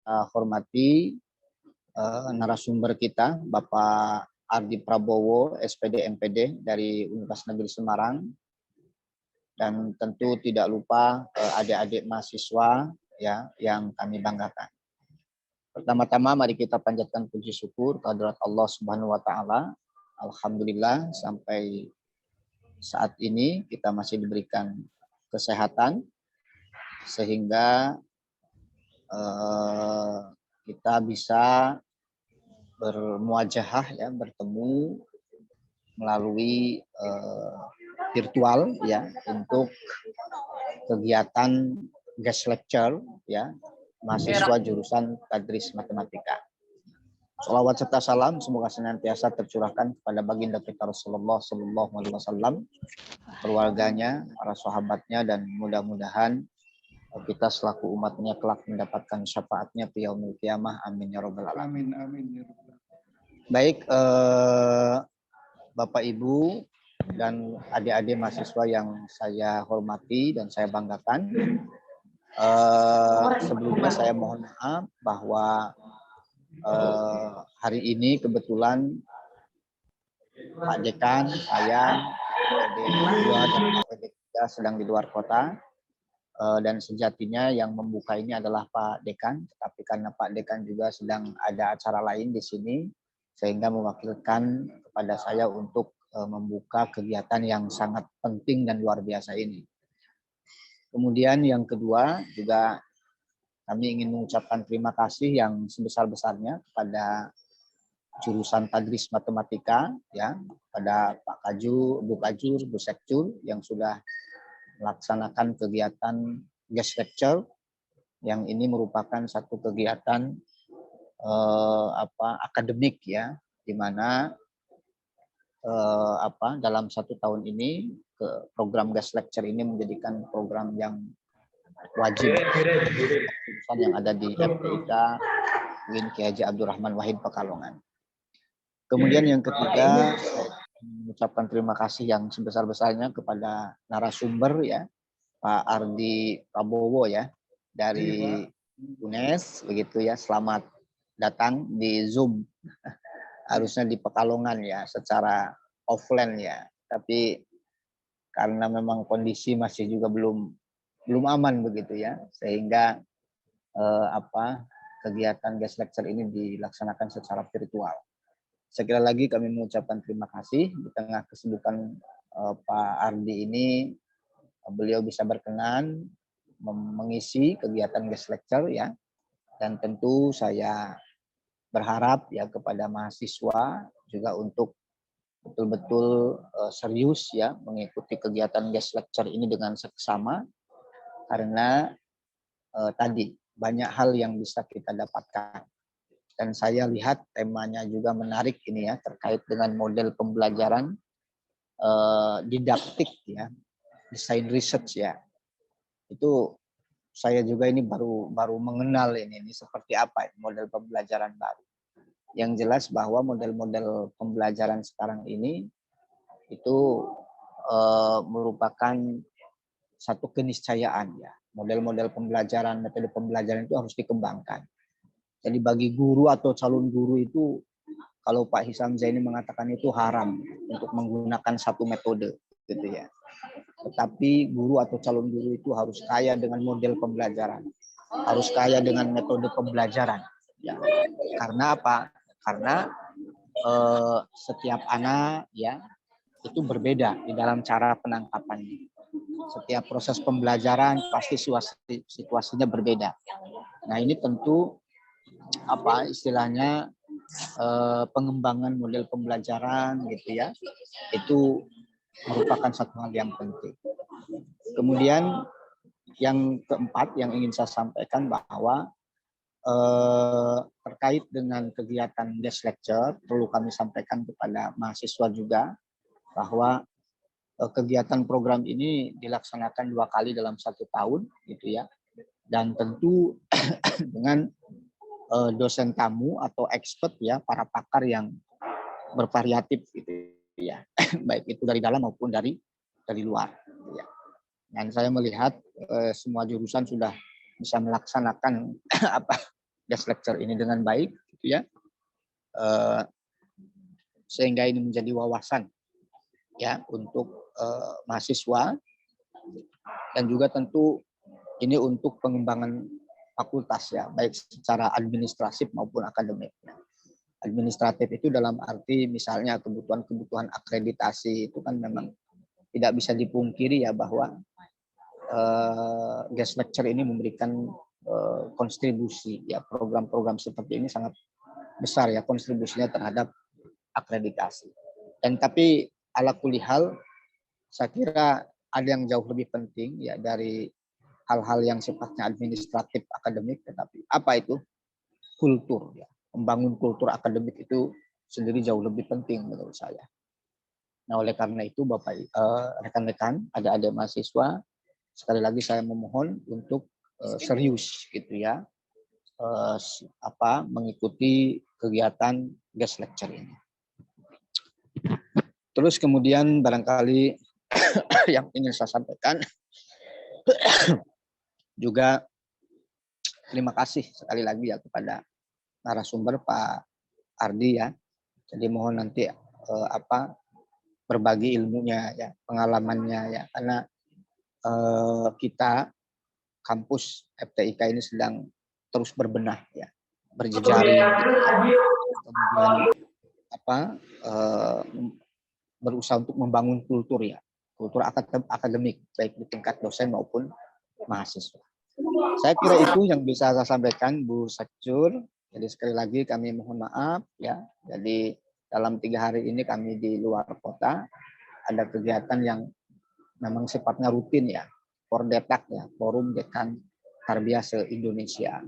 hormati narasumber kita, Bapak Ardi Prabowo, SPD MPD dari Universitas Negeri Semarang, dan tentu tidak lupa adik-adik mahasiswa ya yang kami banggakan. Pertama-tama mari kita panjatkan puji syukur kehadirat Allah Subhanahu wa taala. Alhamdulillah sampai saat ini kita masih diberikan kesehatan sehingga kita bisa bermuajahah ya, bertemu melalui virtual ya untuk kegiatan guest lecture ya mahasiswa jurusan Tadris Matematika. Salawat serta salam semoga senantiasa tercurahkan kepada baginda kita Rasulullah Sallallahu Alaihi Wasallam, keluarganya, para sahabatnya, dan mudah-mudahan kita selaku umatnya kelak mendapatkan syafaatnya di yaumil qiyamah. Amin ya rabbal alamin. Amin. Baik, Bapak Ibu dan adik-adik mahasiswa yang saya hormati dan saya banggakan. Sebelumnya saya mohon maaf bahwa hari ini kebetulan Pak Dekan, saya, PD2 dan PD3 sedang di luar kota, dan sejatinya yang membuka ini adalah Pak Dekan, tetapi karena Pak Dekan juga sedang ada acara lain di sini, sehingga mewakilkan kepada saya untuk membuka kegiatan yang sangat penting dan luar biasa ini. Kemudian yang kedua juga kami ingin mengucapkan terima kasih yang sebesar-besarnya kepada jurusan Tadris Matematika ya, pada Pak Kaju, Bu Kajur, Bu Sekjur yang sudah melaksanakan kegiatan guest lecture yang ini merupakan satu kegiatan akademik ya, di mana dalam 1 tahun ini program guest lecture ini menjadikan program yang wajib yang ada di FPIK UIN Kiai Haji Abdurrahman Wahid Pekalongan. Kemudian yang ketiga, saya mengucapkan terima kasih yang sebesar-besarnya kepada narasumber ya, Pak Ardi Prabowo ya dari UNES begitu ya. Selamat datang di Zoom. Harusnya di Pekalongan ya, secara offline ya. Tapi karena memang kondisi masih juga belum aman begitu ya, sehingga kegiatan guest lecture ini dilaksanakan secara virtual. Sekali lagi kami mengucapkan terima kasih di tengah kesibukan Pak Ardi ini, beliau bisa berkenan mengisi kegiatan guest lecture ya, dan tentu saya berharap ya kepada mahasiswa juga untuk betul-betul serius ya mengikuti kegiatan guest lecture ini dengan seksama, karena tadi banyak hal yang bisa kita dapatkan. Dan saya lihat temanya juga menarik ini ya, terkait dengan model pembelajaran didaktik ya, desain research ya. Itu saya juga ini baru mengenal ini seperti apa model pembelajaran baru. Yang jelas bahwa model-model pembelajaran sekarang ini itu merupakan satu keniscayaan ya. Model-model pembelajaran, metode pembelajaran itu harus dikembangkan. Jadi bagi guru atau calon guru itu, kalau Pak Hisam Zaini mengatakan itu haram untuk menggunakan satu metode gitu ya. Tetapi guru atau calon guru itu harus kaya dengan model pembelajaran, harus kaya dengan metode pembelajaran. Ya. Karena apa? Karena setiap anak ya itu berbeda di dalam cara penangkapannya. Setiap proses pembelajaran pasti situasinya berbeda. Nah ini tentu istilahnya pengembangan model pembelajaran gitu ya, itu merupakan satu hal yang penting. Kemudian yang keempat yang ingin saya sampaikan bahwa terkait dengan kegiatan guest lecture perlu kami sampaikan kepada mahasiswa juga bahwa kegiatan program ini dilaksanakan 2 kali dalam 1 tahun gitu ya, dan tentu dengan dosen tamu atau expert ya, para pakar yang bervariatif gitu ya, baik itu dari dalam maupun dari luar gitu ya. Dan saya melihat semua jurusan sudah bisa melaksanakan guest lecture ini dengan baik, gitu ya, sehingga ini menjadi wawasan ya untuk mahasiswa, dan juga tentu ini untuk pengembangan fakultas ya, baik secara administratif maupun akademik. Administratif itu dalam arti misalnya kebutuhan-kebutuhan akreditasi itu kan memang tidak bisa dipungkiri ya, bahwa guest lecture ini memberikan kontribusi ya, program-program seperti ini sangat besar ya kontribusinya terhadap akreditasi. Dan tapi ala kulli hal saya kira ada yang jauh lebih penting ya dari hal-hal yang sifatnya administratif akademik, tetapi apa itu? Kultur ya. Membangun kultur akademik itu sendiri jauh lebih penting menurut saya. Nah, oleh karena itu Bapak rekan-rekan, adik-adik mahasiswa, sekali lagi saya memohon untuk serius gitu ya, mengikuti kegiatan guest lecture ini. Terus kemudian barangkali yang ingin saya sampaikan juga terima kasih sekali lagi ya kepada narasumber Pak Ardi ya. Jadi mohon nanti berbagi ilmunya ya, pengalamannya ya, karena kita kampus FTIK ini sedang terus berbenah ya, berjejaring gitu. Kemudian berusaha untuk membangun kultur ya, kultur akademik baik di tingkat dosen maupun mahasiswa. Saya kira itu yang bisa saya sampaikan Bu Sekjur. Jadi sekali lagi kami mohon maaf ya. Jadi dalam 3 hari ini kami di luar kota, ada kegiatan yang memang sifatnya rutin ya, Fordetak ya, Forum Dekan Tarbiyah se-Indonesia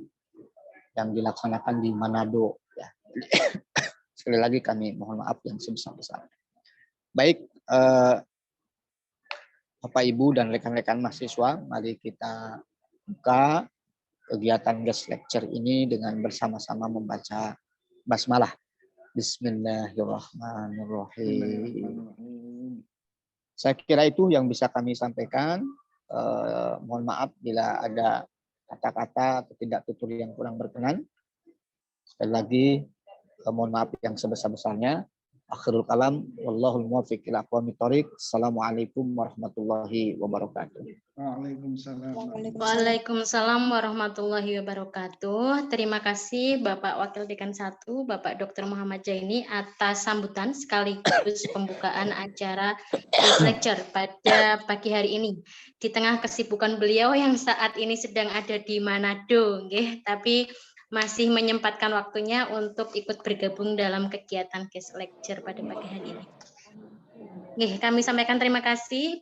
yang dilaksanakan di Manado ya. Sekali lagi kami mohon maaf yang sebesar-besarnya. Baik, Bapak Ibu dan rekan-rekan mahasiswa, mari kita buka kegiatan guest lecture ini dengan bersama-sama membaca basmalah. Bismillahirrahmanirrahim. Saya kira itu yang bisa kami sampaikan. Mohon maaf bila ada kata-kata atau tidak tutur yang kurang berkenan. Sekali lagi mohon maaf yang sebesar-besarnya. Akhirul kalam, wallahul muwaffiq ila aqwamit thoriq. Assalamualaikum warahmatullahi wabarakatuh. Waalaikumsalam warahmatullahi wabarakatuh. Terima kasih Bapak Wakil Dekan 1, Bapak Dr. Muhammad Jaini atas sambutan sekaligus pembukaan acara guest lecture pada pagi hari ini. Di tengah kesibukan beliau yang saat ini sedang ada di Manado, tapi masih menyempatkan waktunya untuk ikut bergabung dalam kegiatan guest lecture pada pagi hari ini. Kami sampaikan terima kasih.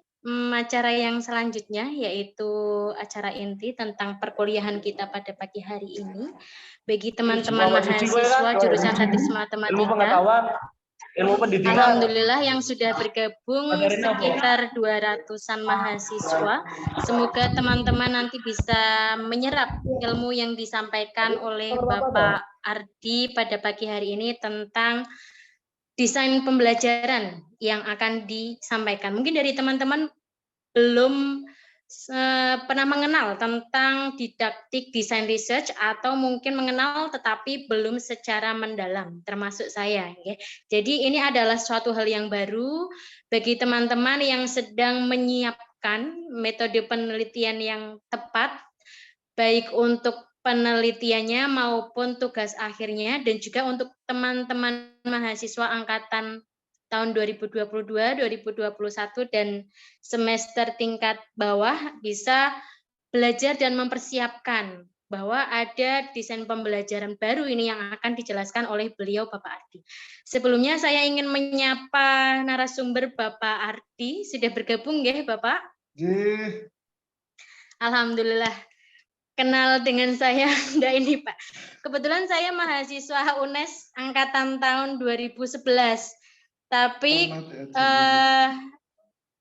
Acara yang selanjutnya yaitu acara inti tentang perkuliahan kita pada pagi hari ini. Bagi teman-teman mahasiswa jurusan Statistik Matematika, alhamdulillah yang sudah bergabung sekitar 200-an mahasiswa. Semoga teman-teman nanti bisa menyerap ilmu yang disampaikan oleh Bapak Ardi pada pagi hari ini tentang desain pembelajaran yang akan disampaikan. Mungkin dari teman-teman belum pernah mengenal tentang didaktik desain research atau mungkin mengenal tetapi belum secara mendalam, termasuk saya. Jadi ini adalah suatu hal yang baru bagi teman-teman yang sedang menyiapkan metode penelitian yang tepat, baik untuk penelitiannya maupun tugas akhirnya, dan juga untuk teman-teman mahasiswa angkatan tahun 2022, 2021, dan semester tingkat bawah bisa belajar dan mempersiapkan bahwa ada desain pembelajaran baru ini yang akan dijelaskan oleh beliau Bapak Ardi. Sebelumnya saya ingin menyapa narasumber Bapak Ardi. Sudah bergabung ya Bapak? Alhamdulillah. Kenal dengan saya enggak ini Pak. Kebetulan saya mahasiswa UNES angkatan tahun 2011. Tapi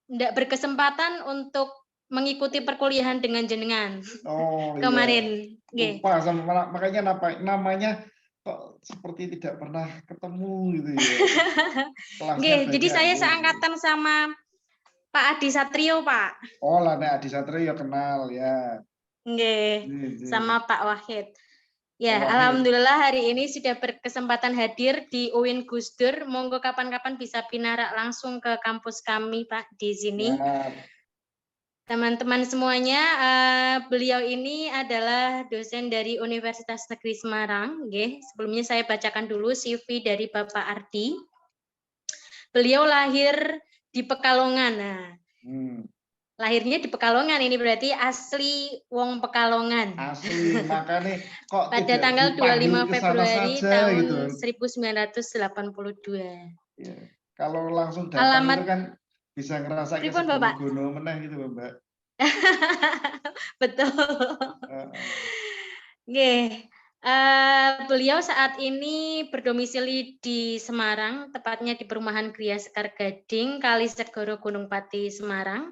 enggak berkesempatan untuk mengikuti perkuliahan dengan jenengan. Kemarin. Lupa sama makanya namanya kok seperti tidak pernah ketemu gitu ya. Jadi saya seangkatan sama Pak Adi Satrio, Pak. Oh, lah Adi Satrio kenal ya. Sama Pak Wahid. Ya, Kalau alhamdulillah hari ini sudah berkesempatan hadir di UIN Gus Dur. Monggo kapan-kapan bisa pinarak langsung ke kampus kami, Pak, di sini. ya, Teman-teman semuanya, beliau ini adalah dosen dari Universitas Negeri Semarang. Nggih. Sebelumnya saya bacakan dulu CV dari Bapak Ardi. Beliau lahir di Pekalongan. Nah, lahirnya di Pekalongan, ini berarti asli wong Pekalongan. asli, makanya kok Pada tidak tanggal 25 dipanggil ke sana Februari saja tahun gitu. 1982. Ya. Kalau langsung datang Alamat itu kan bisa ngerasa ke pripun, Bapak? Sebono meneh gitu, Mbak. Betul. Nggih. Beliau saat ini berdomisili di Semarang, tepatnya di Perumahan Gria Sekar Gading, Kalisegoro, Gunung Pati, Semarang.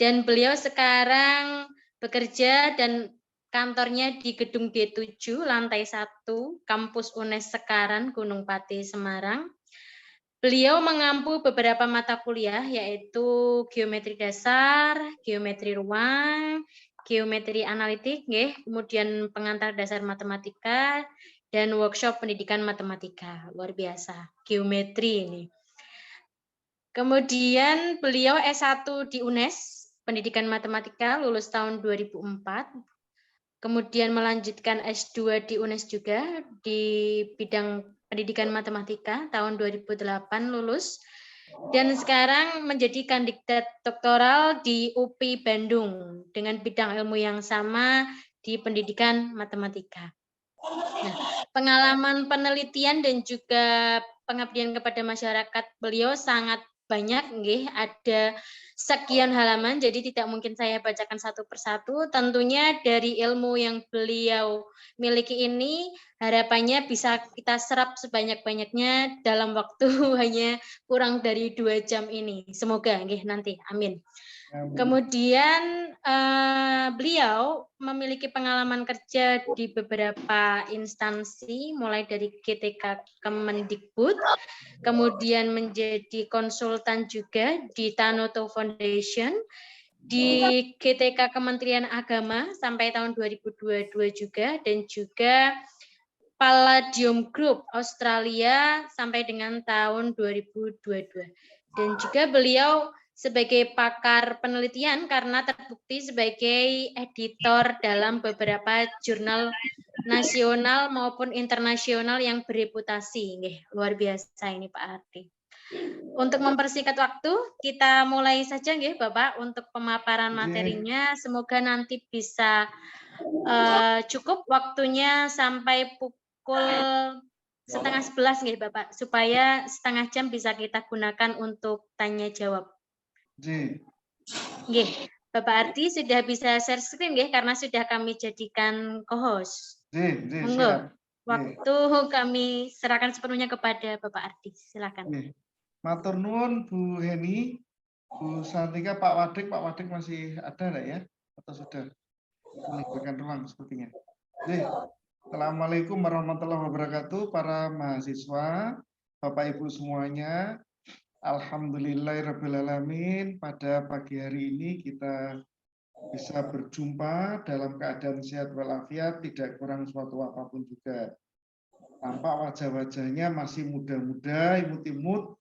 Dan beliau sekarang bekerja dan kantornya di Gedung D7, lantai 1, Kampus UNES Sekaran, Gunung Pati, Semarang. Beliau mengampu beberapa mata kuliah, yaitu geometri dasar, geometri ruang, geometri analitik, kemudian pengantar dasar matematika, dan workshop pendidikan matematika. Luar biasa, geometri ini. Kemudian beliau S1 di UNES, pendidikan matematika, lulus tahun 2004. Kemudian melanjutkan S2 di UNES juga, di bidang pendidikan matematika, tahun 2008 lulus. Dan sekarang menjadi kandidat doktoral di UPI Bandung dengan bidang ilmu yang sama di pendidikan matematika. Nah, pengalaman penelitian dan juga pengabdian kepada masyarakat beliau sangat banyak, nggih, ada sekian halaman, jadi tidak mungkin saya bacakan satu persatu. Tentunya dari ilmu yang beliau miliki ini, harapannya bisa kita serap sebanyak-banyaknya dalam waktu hanya kurang dari 2 jam ini. Semoga, nggih, nanti. Amin. Kemudian beliau memiliki pengalaman kerja di beberapa instansi, mulai dari GTK Kemendikbud, kemudian menjadi konsultan juga di Tanoto Foundation, di GTK Kementerian Agama sampai tahun 2022 juga, dan juga Palladium Group Australia sampai dengan tahun 2022. Dan juga beliau sebagai pakar penelitian karena terbukti sebagai editor dalam beberapa jurnal nasional maupun internasional yang bereputasi. Luar biasa ini Pak Ardi. Untuk mempersingkat waktu, kita mulai saja nggih Bapak untuk pemaparan materinya. Semoga nanti bisa cukup waktunya sampai pukul 10:30 nggih Bapak, supaya setengah jam bisa kita gunakan untuk tanya jawab. Nggih, Bapak Ardi sudah bisa share screen nggih, karena sudah kami jadikan co-host. Monggo, waktu kami serahkan sepenuhnya kepada Bapak Ardi. Silakan. Matur nuwun Bu Heni, Bu Santika, Pak Wadik masih ada enggak ya? Atau sudah meninggalkan ruang sepertinya? Assalamualaikum warahmatullahi wabarakatuh, para mahasiswa, Bapak Ibu semuanya. Alhamdulillahirrabbilalamin, pada pagi hari ini kita bisa berjumpa dalam keadaan sehat walafiat, tidak kurang suatu apapun juga. Tampak wajah-wajahnya masih muda-muda, imut-imut,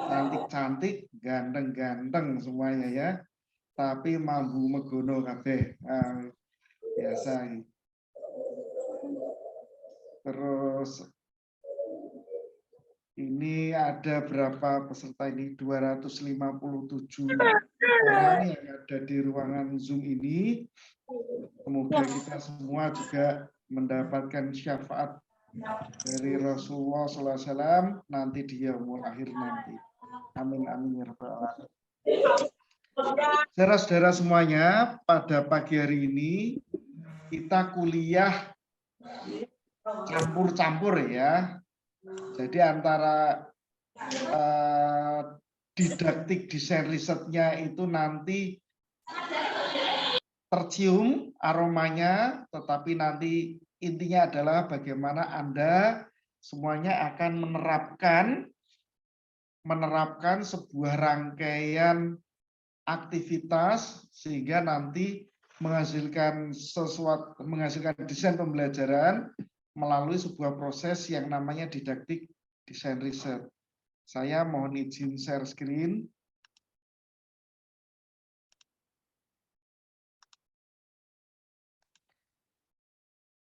cantik-cantik, ganteng-ganteng semuanya ya. Tapi mambu megono kabeh. Biasa. Terus ini ada berapa peserta ini? 257 orang yang ada di ruangan Zoom ini. Semoga kita semua juga mendapatkan syafaat dari Rasulullah SAW nanti di yaumul akhir nanti. Amin amin ya rabbal alamin. Saudara-saudara semuanya, pada pagi hari ini kita kuliah campur-campur ya. Jadi antara didaktik desain risetnya itu nanti tercium aromanya, tetapi nanti intinya adalah bagaimana Anda semuanya akan menerapkan sebuah rangkaian aktivitas sehingga nanti menghasilkan desain pembelajaran melalui sebuah proses yang namanya didaktik desain riset. Saya mohon izin share screen.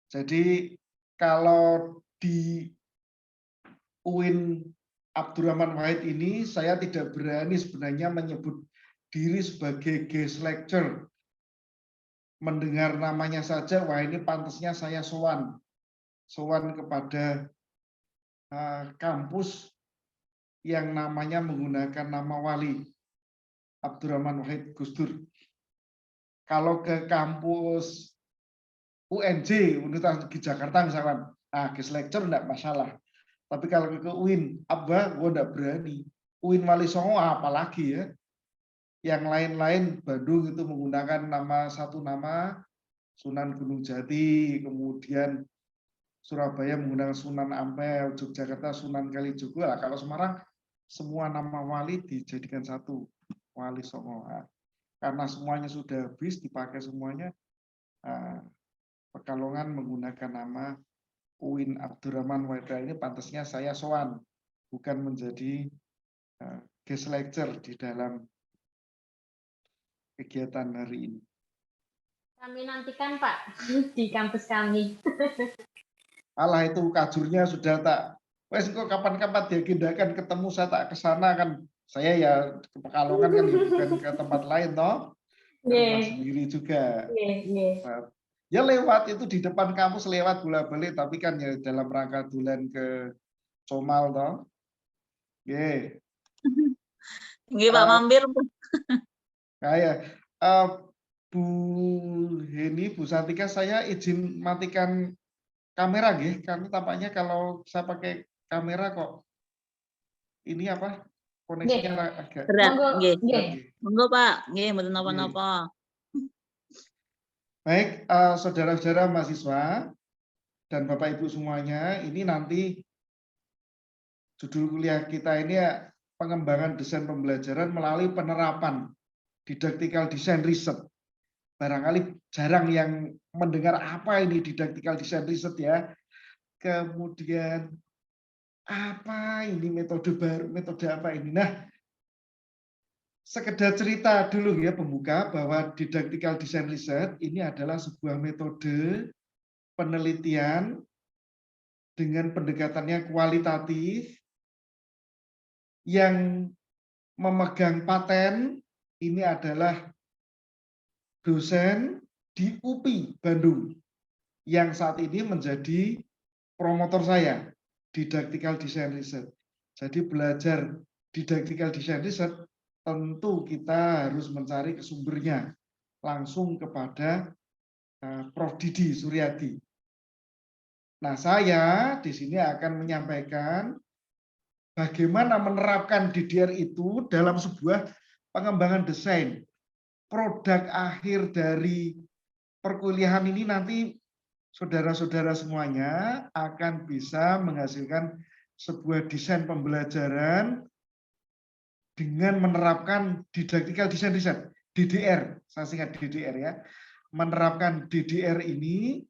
Jadi kalau di UIN Abdurrahman Wahid ini saya tidak berani sebenarnya menyebut diri sebagai guest lecture. Mendengar namanya saja, wah ini pantasnya saya sowan kepada kampus yang namanya menggunakan nama wali Abdurrahman Wahid Gus Dur. Kalau ke kampus UNJ, Universitas di Jakarta misalkan, guest lecture enggak masalah. Tapi kalau ke UIN, Abah, gue enggak berani. UIN Wali Songo apalagi ya. Yang lain-lain, Bandung itu menggunakan satu nama, Sunan Gunung Jati, kemudian Surabaya menggunakan Sunan Ampel, Yogyakarta Sunan Kalijogo. Kalau Semarang, semua nama wali dijadikan satu, Wali Songo. Karena semuanya sudah habis, dipakai semuanya, Pekalongan menggunakan nama UIN Abdurrahman Wahid ini pantasnya saya sowan, bukan menjadi guest lecture di dalam kegiatan hari ini. Kami nantikan Pak di kampus kami. Alah itu kajurnya sudah tak, wes kok kapan-kapan diagendakan ketemu saya tak ke sana kan, saya ya ke Pekalongan kan ya bukan ke tempat lain toh, rumah sendiri juga. Ya lewat itu di depan kampus lewat bolak-balik tapi kan ya dalam rangka dulan ke Comal toh. Nggih. Nggih Pak mampir. Kayak Bu Heni, Bu Santika, saya izin matikan kamera nggih, karena tampaknya kalau saya pakai kamera kok ini apa? Koneksinya agak berat. Nggih. Monggo Pak, nggih mboten Nggih. napa-napa. Baik, saudara-saudara mahasiswa dan Bapak Ibu semuanya, ini nanti judul kuliah kita ini ya, pengembangan desain pembelajaran melalui penerapan didaktikal desain riset. Barangkali jarang yang mendengar apa ini didaktikal desain riset ya. Kemudian apa ini metode baru, metode apa ini? Nah, sekedar cerita dulu ya pembuka bahwa didaktikal desain riset ini adalah sebuah metode penelitian dengan pendekatannya kualitatif yang memegang paten ini adalah dosen di UPI Bandung yang saat ini menjadi promotor saya didaktikal desain riset. Jadi belajar didaktikal desain riset tentu kita harus mencari sumbernya langsung kepada Prof. Didi Suryadi. Nah, saya di sini akan menyampaikan bagaimana menerapkan DDR itu dalam sebuah pengembangan desain. Produk akhir dari perkuliahan ini nanti saudara-saudara semuanya akan bisa menghasilkan sebuah desain pembelajaran dengan menerapkan didaktikal desain riset, DDR, saya singkat DDR ya, menerapkan DDR ini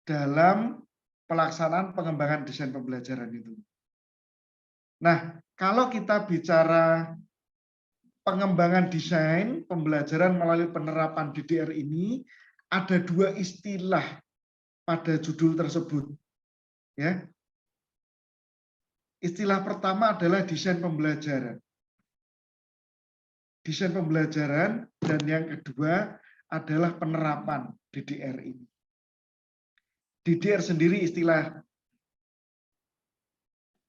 dalam pelaksanaan pengembangan desain pembelajaran itu. Nah, kalau kita bicara pengembangan desain pembelajaran melalui penerapan DDR ini, ada dua istilah pada judul tersebut. Ya. Istilah pertama adalah desain pembelajaran. Desain pembelajaran dan yang kedua adalah penerapan DDR ini. DDR sendiri istilah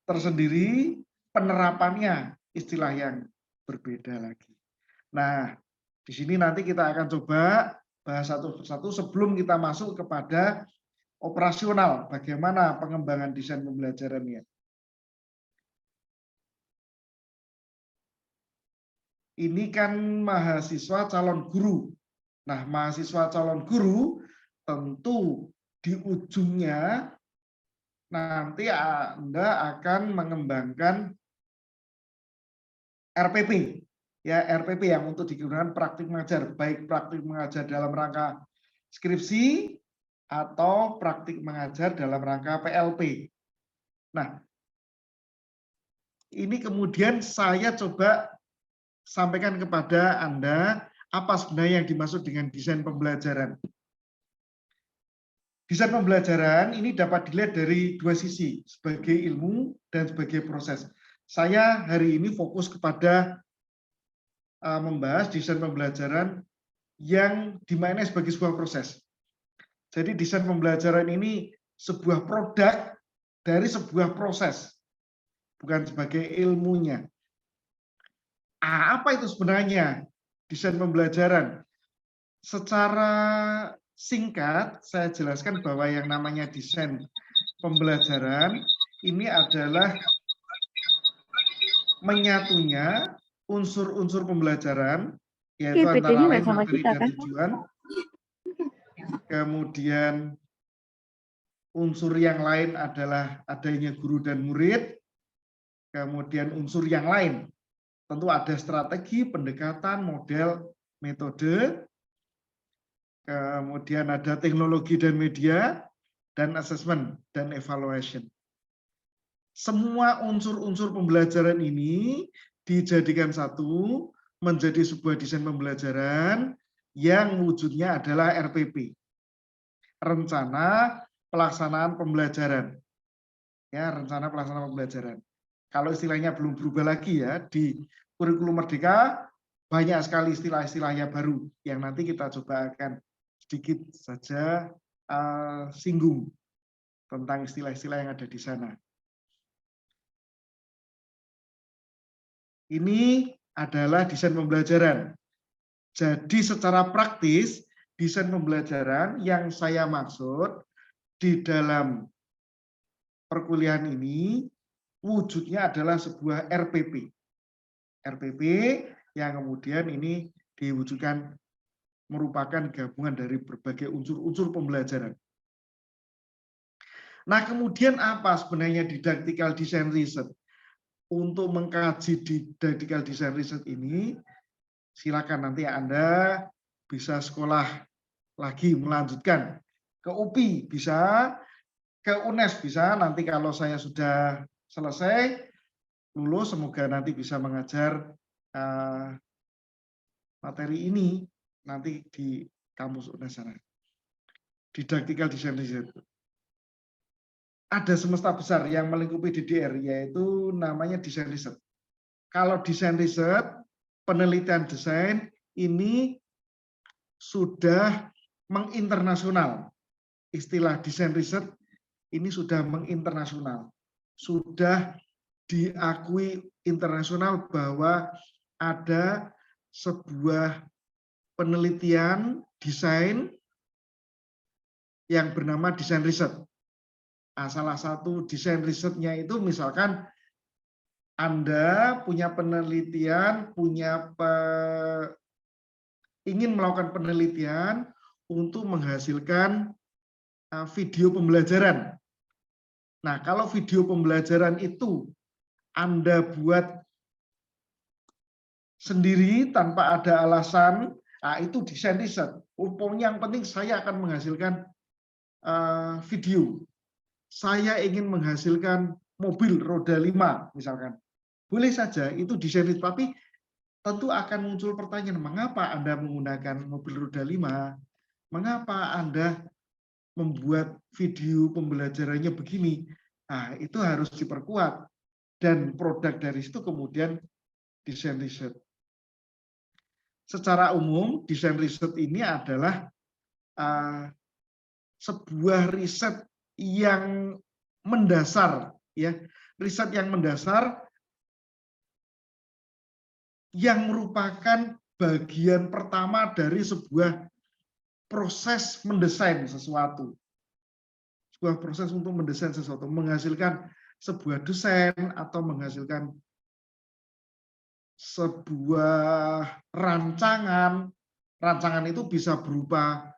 tersendiri, penerapannya istilah yang berbeda lagi. Nah, di sini nanti kita akan coba bahas satu persatu sebelum kita masuk kepada operasional, bagaimana pengembangan desain pembelajarannya. Ini kan mahasiswa calon guru. Nah, mahasiswa calon guru tentu di ujungnya nanti Anda akan mengembangkan RPP, ya RPP yang untuk digunakan praktik mengajar, baik praktik mengajar dalam rangka skripsi atau praktik mengajar dalam rangka PLP. Nah, ini kemudian saya coba sampaikan kepada Anda apa sebenarnya yang dimaksud dengan desain pembelajaran. Desain pembelajaran ini dapat dilihat dari dua sisi, sebagai ilmu dan sebagai proses. Saya hari ini fokus kepada membahas desain pembelajaran yang dimaknai sebagai sebuah proses. Jadi desain pembelajaran ini sebuah produk dari sebuah proses, bukan sebagai ilmunya. Apa itu sebenarnya desain pembelajaran? Secara singkat, saya jelaskan bahwa yang namanya desain pembelajaran ini adalah menyatunya unsur-unsur pembelajaran, yaitu antara lain materi dan tujuan. Kemudian unsur yang lain adalah adanya guru dan murid. Kemudian unsur yang lain, tentu ada strategi, pendekatan, model, metode. Kemudian ada teknologi dan media, dan assessment dan evaluation. Semua unsur-unsur pembelajaran ini dijadikan satu menjadi sebuah desain pembelajaran yang wujudnya adalah RPP. Rencana pelaksanaan pembelajaran. Ya, rencana pelaksanaan pembelajaran. Kalau istilahnya belum berubah lagi ya, di kurikulum Merdeka banyak sekali istilah-istilah yang baru yang nanti kita coba akan sedikit saja singgung tentang istilah-istilah yang ada di sana. Ini adalah desain pembelajaran. Jadi secara praktis, desain pembelajaran yang saya maksud di dalam perkuliahan ini wujudnya adalah sebuah RPP. RPP yang kemudian ini diwujudkan merupakan gabungan dari berbagai unsur-unsur pembelajaran. Nah, kemudian apa sebenarnya didactical design research? Untuk mengkaji didactical design research ini, silakan nanti Anda bisa sekolah lagi, melanjutkan ke UPI bisa, ke UNES bisa. Nanti kalau saya sudah selesai, lulus, semoga nanti bisa mengajar materi ini nanti di kampus UNES sana. Didactical design research. Ada semesta besar yang melingkupi DDR, yaitu namanya desain riset. Kalau desain riset, penelitian desain ini sudah menginternasional. Istilah desain riset ini sudah menginternasional. Sudah diakui internasional bahwa ada sebuah penelitian desain yang bernama desain riset. Nah, salah satu desain risetnya itu misalkan Anda punya penelitian, ingin melakukan penelitian untuk menghasilkan video pembelajaran. Nah, kalau video pembelajaran itu Anda buat sendiri tanpa ada alasan, nah itu desain riset. Pokoknya yang penting saya akan menghasilkan video. Saya ingin menghasilkan mobil roda 5 misalkan. Boleh saja itu desain riset, tapi tentu akan muncul pertanyaan, mengapa Anda menggunakan mobil roda 5? Mengapa Anda membuat video pembelajarannya begini? Nah, itu harus diperkuat. Dan produk dari situ kemudian desain riset. Secara umum, desain riset ini adalah sebuah riset yang mendasar, ya, riset yang mendasar yang merupakan bagian pertama dari sebuah proses mendesain sesuatu. Sebuah proses untuk mendesain sesuatu, menghasilkan sebuah desain atau menghasilkan sebuah rancangan. Rancangan itu bisa berupa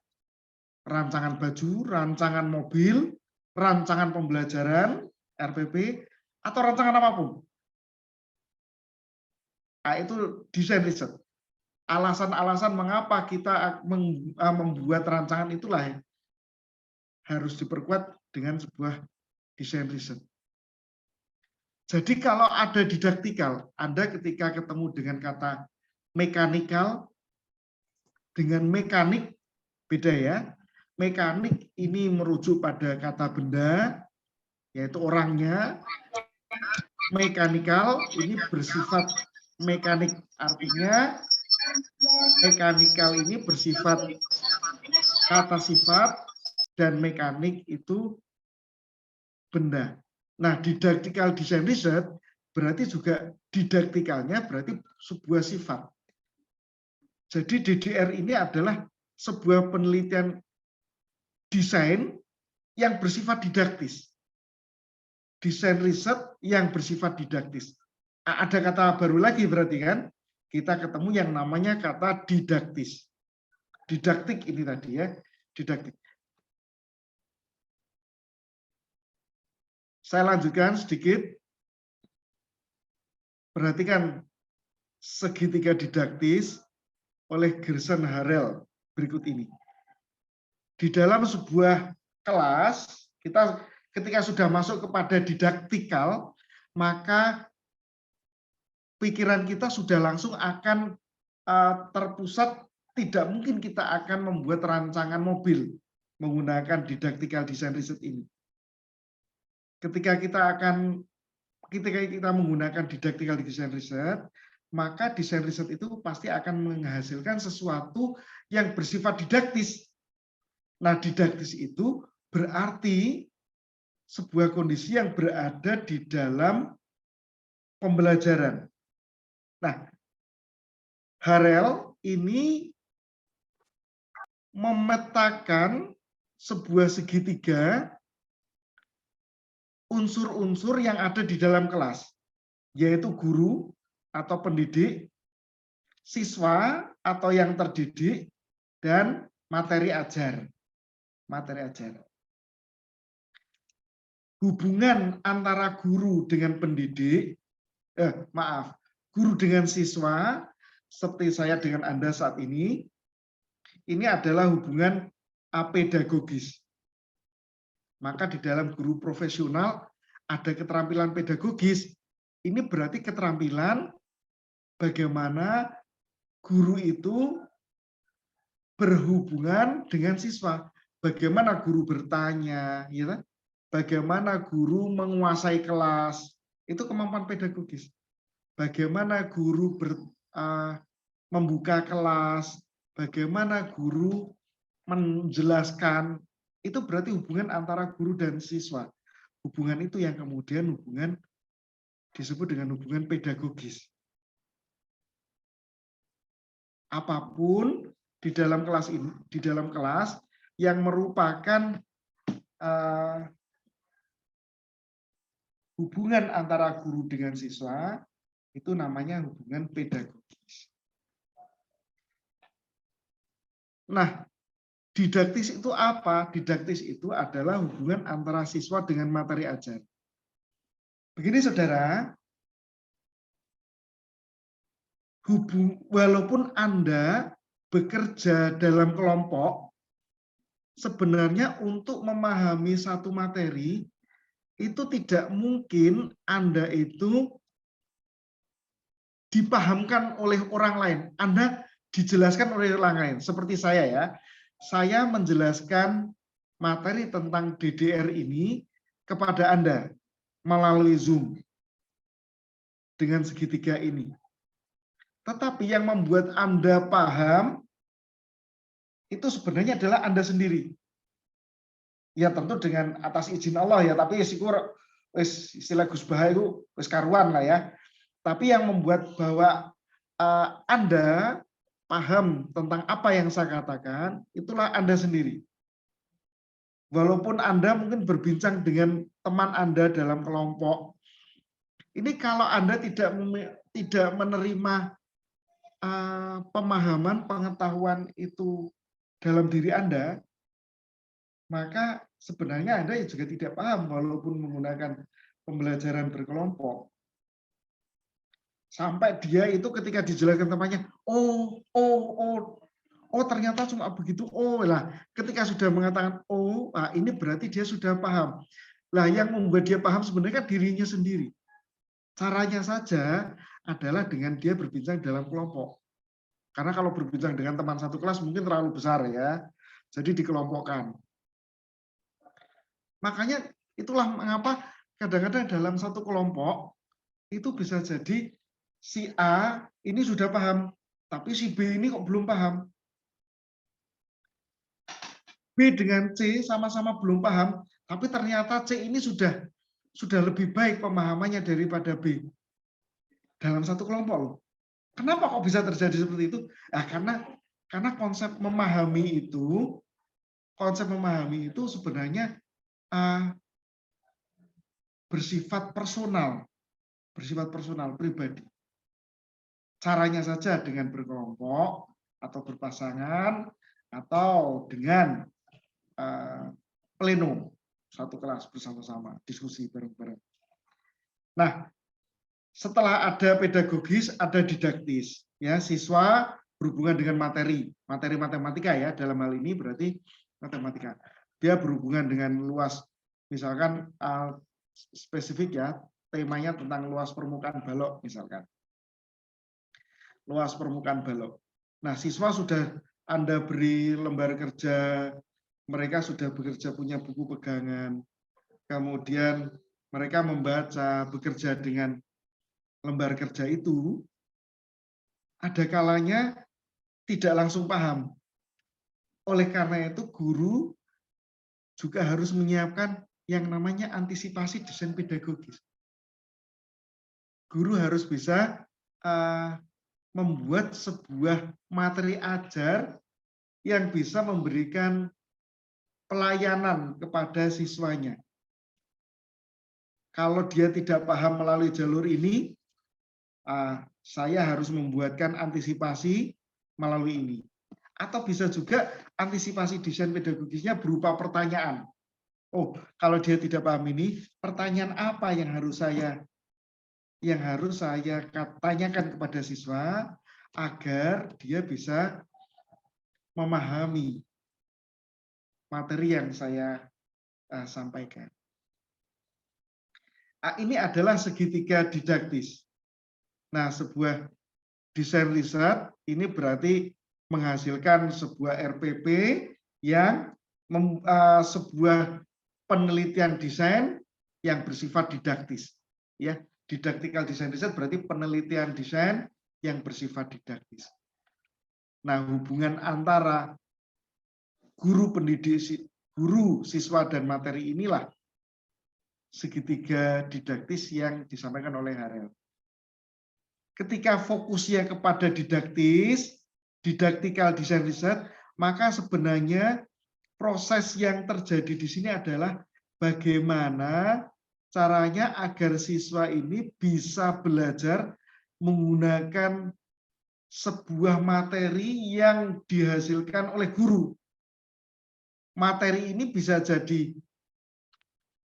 rancangan baju, rancangan mobil, rancangan pembelajaran, RPP, atau rancangan apapun. Itu desain riset. Alasan-alasan mengapa kita membuat rancangan itulah yang harus diperkuat dengan sebuah desain riset. Jadi kalau ada didaktikal, Anda ketika ketemu dengan kata mekanikal dengan mekanik beda ya. Mekanik ini merujuk pada kata benda, yaitu orangnya. Mekanikal ini bersifat mekanik, artinya mekanikal ini bersifat kata sifat dan mekanik itu benda. Nah, didaktikal design research berarti juga didaktikalnya berarti sebuah sifat. Jadi DDR ini adalah sebuah penelitian desain yang bersifat didaktis. Desain riset yang bersifat didaktis. Ada kata baru lagi berarti kan? Kita ketemu yang namanya kata didaktis. Didaktik ini tadi ya, didaktik. Saya lanjutkan sedikit. Perhatikan segitiga didaktis oleh Gerson Harel berikut ini. Di dalam sebuah kelas, kita ketika sudah masuk kepada didaktikal, maka pikiran kita sudah langsung akan terpusat. Tidak mungkin kita akan membuat rancangan mobil menggunakan didaktikal design research ini. Ketika kita menggunakan didaktikal design research, maka desain riset itu pasti akan menghasilkan sesuatu yang bersifat didaktis. Nah, didaktis itu berarti sebuah kondisi yang berada di dalam pembelajaran. Nah, Harel ini memetakan sebuah segitiga unsur-unsur yang ada di dalam kelas, yaitu guru atau pendidik, siswa atau yang terdidik, dan materi ajar. Materi ajar. Hubungan antara guru dengan pendidik, guru dengan siswa, seperti saya dengan Anda saat ini adalah hubungan apedagogis. Maka di dalam guru profesional ada keterampilan pedagogis. Ini berarti keterampilan bagaimana guru itu berhubungan dengan siswa. Bagaimana guru bertanya, ya, bagaimana guru menguasai kelas, itu kemampuan pedagogis. Bagaimana guru membuka kelas, bagaimana guru menjelaskan, itu berarti hubungan antara guru dan siswa. Hubungan itu yang kemudian disebut dengan hubungan pedagogis. Apapun di dalam kelas yang merupakan hubungan antara guru dengan siswa, itu namanya hubungan pedagogis. Nah, didaktis itu apa? Didaktis itu adalah hubungan antara siswa dengan materi ajar. Begini saudara, walaupun Anda bekerja dalam kelompok, sebenarnya untuk memahami satu materi, itu tidak mungkin Anda itu dipahamkan oleh orang lain. Anda dijelaskan oleh orang lain. Seperti saya ya, saya menjelaskan materi tentang DDR ini kepada Anda melalui Zoom dengan segitiga ini. Tetapi yang membuat Anda paham itu sebenarnya adalah Anda sendiri. Ya tentu dengan atas izin Allah ya, tapi syukur istilah Gus Baha itu wis karuan lah ya. Tapi yang membuat bahwa Anda paham tentang apa yang saya katakan, itulah Anda sendiri. Walaupun Anda mungkin berbincang dengan teman Anda dalam kelompok, ini kalau Anda tidak menerima pemahaman, pengetahuan itu dalam diri Anda, maka sebenarnya Anda juga tidak paham walaupun menggunakan pembelajaran berkelompok. Sampai dia itu ketika dijelaskan temannya, oh ternyata cuma begitu. Oh lah, ketika sudah mengatakan oh, nah ini berarti dia sudah paham. Lah yang membuat dia paham sebenarnya kan dirinya sendiri. Caranya saja adalah dengan dia berbincang dalam kelompok. Karena kalau berbincang dengan teman satu kelas mungkin terlalu besar ya. Jadi dikelompokkan. Makanya itulah mengapa kadang-kadang dalam satu kelompok itu bisa jadi si A ini sudah paham, tapi si B ini kok belum paham. B dengan C sama-sama belum paham, tapi ternyata C ini sudah lebih baik pemahamannya daripada B. Dalam satu kelompok loh. Kenapa kok bisa terjadi seperti itu? Nah, karena konsep memahami itu sebenarnya bersifat personal pribadi. Caranya saja dengan berkelompok atau berpasangan atau dengan pleno satu kelas bersama-sama diskusi bareng-bareng. Nah, setelah ada pedagogis, ada didaktis. Ya, siswa berhubungan dengan materi matematika ya, dalam hal ini berarti matematika. Dia berhubungan dengan luas, misalkan spesifik ya, temanya tentang luas permukaan balok misalkan. Luas permukaan balok. Nah, siswa sudah Anda beri lembar kerja, mereka sudah bekerja punya buku pegangan, kemudian mereka membaca, bekerja dengan lembar kerja itu, ada kalanya tidak langsung paham. Oleh karena itu, guru juga harus menyiapkan yang namanya antisipasi desain pedagogis. Guru harus bisa membuat sebuah materi ajar yang bisa memberikan pelayanan kepada siswanya. Kalau dia tidak paham melalui jalur ini, saya harus membuatkan antisipasi melalui ini. Atau bisa juga antisipasi desain pedagogisnya berupa pertanyaan. Oh, kalau dia tidak paham ini, pertanyaan apa yang harus saya tanyakan kepada siswa agar dia bisa memahami materi yang saya sampaikan. Ini adalah segitiga didaktis. Nah, sebuah desain riset ini berarti menghasilkan sebuah RPP yang sebuah penelitian desain yang bersifat didaktis. Ya, didaktikal design riset berarti penelitian desain yang bersifat didaktis. Nah, hubungan antara guru pendidik, guru, siswa, dan materi inilah segitiga didaktis yang disampaikan oleh Harel. Ketika fokusnya kepada didaktis, didaktikal design riset, maka sebenarnya proses yang terjadi di sini adalah bagaimana caranya agar siswa ini bisa belajar menggunakan sebuah materi yang dihasilkan oleh guru. Materi ini bisa jadi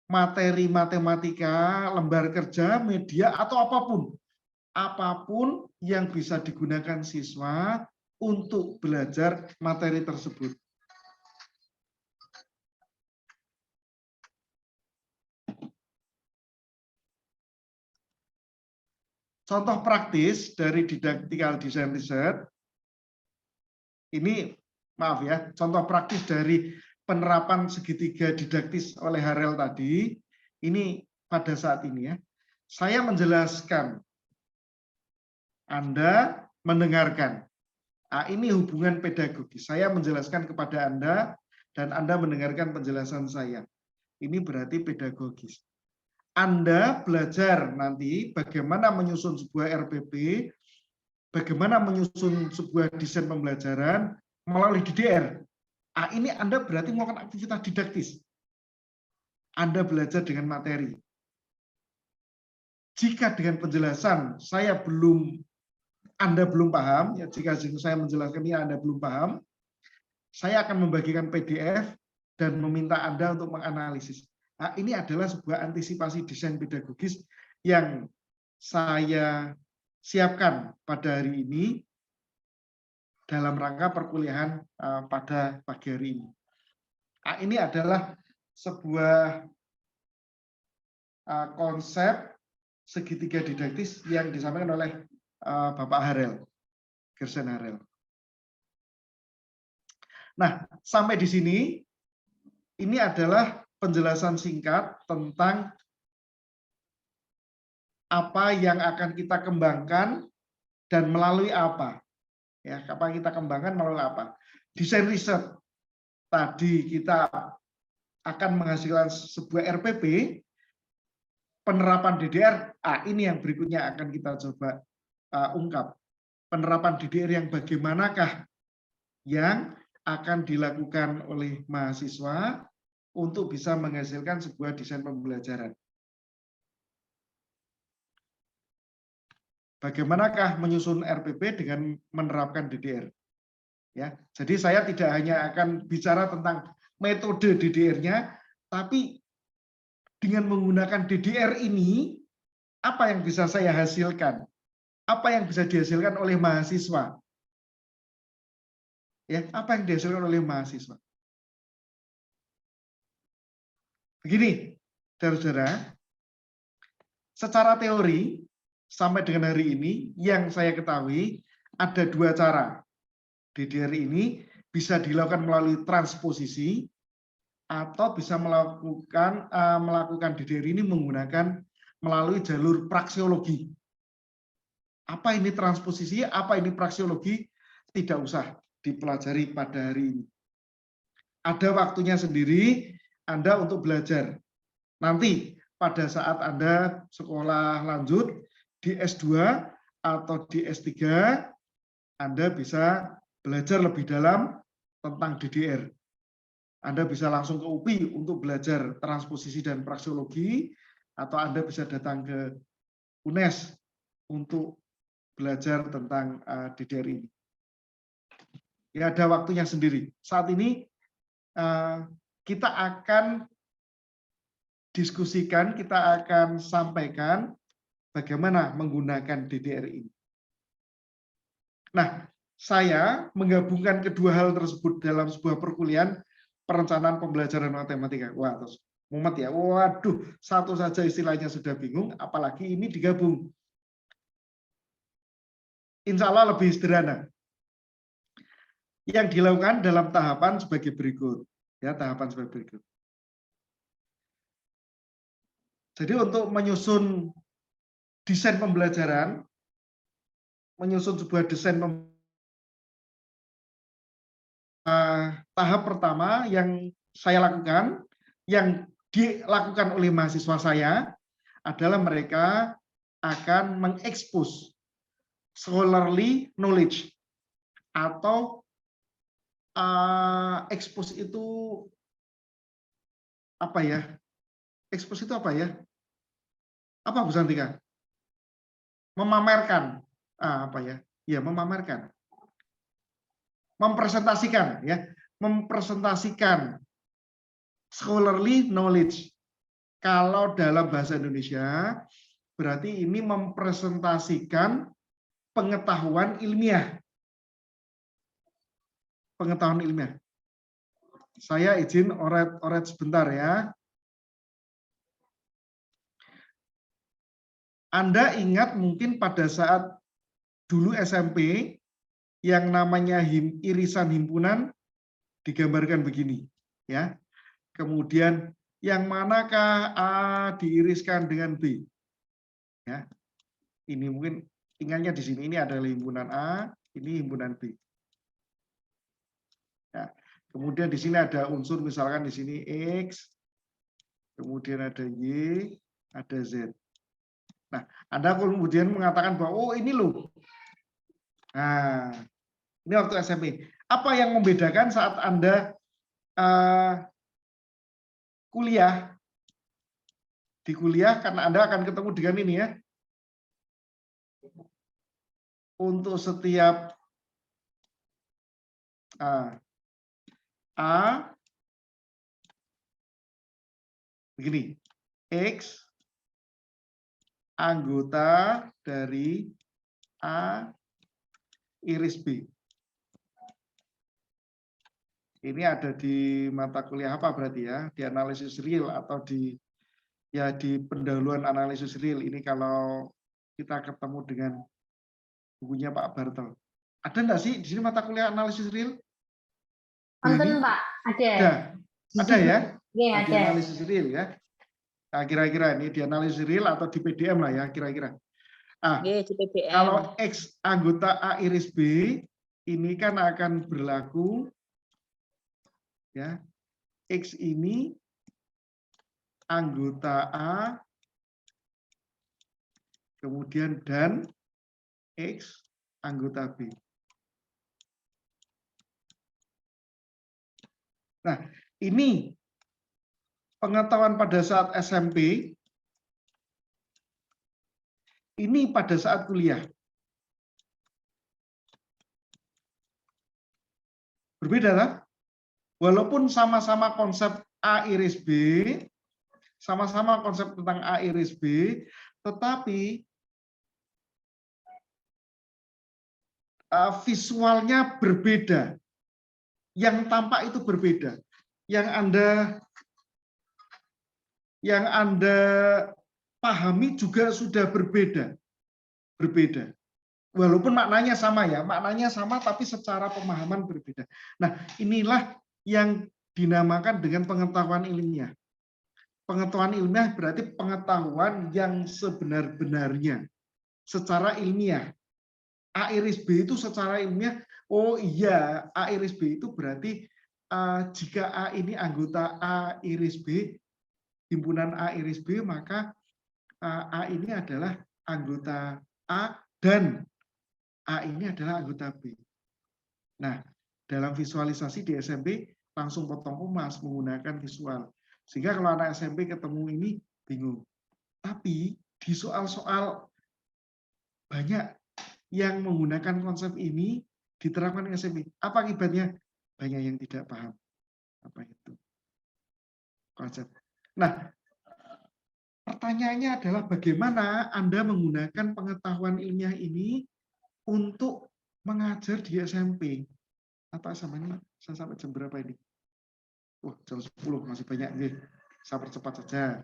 materi matematika, lembar kerja, media, atau apapun. Apapun yang bisa digunakan siswa untuk belajar materi tersebut. Contoh praktis dari didaktikal design riset, ini maaf ya, contoh praktis dari penerapan segitiga didaktis oleh Harel tadi, ini pada saat ini ya, saya menjelaskan, Anda mendengarkan. Nah, ini hubungan pedagogis. Saya menjelaskan kepada Anda dan Anda mendengarkan penjelasan saya. Ini berarti pedagogis. Anda belajar nanti bagaimana menyusun sebuah RPP, bagaimana menyusun sebuah desain pembelajaran melalui DDR. Nah, ini Anda berarti melakukan aktivitas didaktis. Anda belajar dengan materi. Jika dengan penjelasan Anda belum paham, ya jika saya menjelaskan ini Anda belum paham, saya akan membagikan PDF dan meminta Anda untuk menganalisis. Nah, ini adalah sebuah antisipasi desain pedagogis yang saya siapkan pada hari ini dalam rangka perkuliahan pada pagi hari ini. Nah, ini adalah sebuah konsep segitiga didaktis yang disampaikan oleh Bapak Harel, Gersen Harel. Nah, sampai di sini, ini adalah penjelasan singkat tentang apa yang akan kita kembangkan dan melalui apa. Ya, apa yang kita kembangkan melalui apa. Desain riset. Tadi kita akan menghasilkan sebuah RPP, penerapan DDR, ini yang berikutnya akan kita coba ungkap. Penerapan DDR yang bagaimanakah yang akan dilakukan oleh mahasiswa untuk bisa menghasilkan sebuah desain pembelajaran. Bagaimanakah menyusun RPP dengan menerapkan DDR? Ya, jadi saya tidak hanya akan bicara tentang metode DDR-nya, tapi dengan menggunakan DDR ini, apa yang bisa saya hasilkan? Apa yang bisa dihasilkan oleh mahasiswa? Ya, apa yang dihasilkan oleh mahasiswa? Begini, saudara-saudara, secara teori sampai dengan hari ini yang saya ketahui ada dua cara. DDR ini bisa dilakukan melalui transposisi atau bisa melakukan DDR ini menggunakan melalui jalur praksiologi. Apa ini transposisi, apa ini praksiologi, tidak usah dipelajari pada hari ini. Ada waktunya sendiri Anda untuk belajar. Nanti pada saat Anda sekolah lanjut di S2 atau di S3, Anda bisa belajar lebih dalam tentang DDR. Anda bisa langsung ke UPI untuk belajar transposisi dan praksiologi, atau Anda bisa datang ke UNES untuk belajar tentang DDR ini. Ya, ada waktunya sendiri. Saat ini kita akan diskusikan, kita akan sampaikan bagaimana menggunakan DDR ini. Nah, saya menggabungkan kedua hal tersebut dalam sebuah perkuliahan perencanaan pembelajaran matematika. Wah, terus mumet ya. Waduh, satu saja istilahnya sudah bingung, apalagi ini digabung. Insya Allah lebih sederhana. Yang dilakukan dalam tahapan sebagai berikut. Ya, tahapan sebagai berikut. Jadi untuk menyusun desain pembelajaran, menyusun sebuah desain tahap pertama yang saya lakukan, yang dilakukan oleh mahasiswa saya adalah mereka akan mengekspos scholarly knowledge atau expose itu apa ya? Expose itu apa ya? Apa Bu Santika? Memamerkan. Apa ya? Ya, memamerkan. Mempresentasikan ya, mempresentasikan scholarly knowledge. Kalau dalam bahasa Indonesia berarti ini mempresentasikan pengetahuan ilmiah. Pengetahuan ilmiah. Saya izin oret sebentar ya. Anda ingat mungkin pada saat dulu SMP yang namanya irisan himpunan digambarkan begini, ya. Kemudian yang manakah A diiriskan dengan B? Ya. Ini mungkin ingatnya di sini, ini adalah himpunan A, ini himpunan B. Ya. Kemudian di sini ada unsur, misalkan di sini X, kemudian ada Y, ada Z. Nah, Anda kemudian mengatakan bahwa oh ini loh. Nah, ini waktu SMP. Apa yang membedakan saat Anda kuliah? Di kuliah karena Anda akan ketemu dengan ini ya. Untuk setiap A begini, X anggota dari A iris B. Ini ada di mata kuliah apa berarti ya? Di analisis real atau di pendahuluan analisis real. Ini kalau kita ketemu dengan bukunya Pak Bartel. Ada enggak sih di sini mata kuliah analisis real? Wonten, Pak. Ada. Ada ya? Iya, Nah, di ada. analisis real ya. Nah, kira-kira ini di analisis real atau di PDM lah ya, kira-kira. Ah, Nggih, di PDM. kalau X anggota A iris B, ini kan akan berlaku ya. X ini anggota A, kemudian dan X anggota B. Nah, ini pengetahuan pada saat SMP, ini pada saat kuliah. Berbeda kan? Walaupun sama-sama konsep A iris B, sama-sama konsep tentang A iris B, tetapi visualnya berbeda. Yang tampak itu berbeda. Yang Anda pahami juga sudah berbeda. Berbeda. Walaupun maknanya sama ya, maknanya sama tapi secara pemahaman berbeda. Nah, inilah yang dinamakan dengan pengetahuan ilmiah. Pengetahuan ilmiah berarti pengetahuan yang sebenar-benarnya secara ilmiah. A iris B itu secara ilmiah, oh iya, A iris B itu berarti jika A ini anggota A iris B, himpunan A iris B, maka A ini adalah anggota A dan A ini adalah anggota B. Nah, dalam visualisasi di SMP langsung potong komas menggunakan visual. Sehingga kalau anak SMP ketemu ini bingung. Tapi di soal-soal banyak yang menggunakan konsep ini diterapkan di SMP. Apa akibatnya? Banyak yang tidak paham. Apa itu konsep. Nah, pertanyaannya adalah bagaimana Anda menggunakan pengetahuan ilmiah ini untuk mengajar di SMP atau SMA ini saya sampai jam berapa ini? Wah, jam 10 masih banyak nih. Saya percepat saja.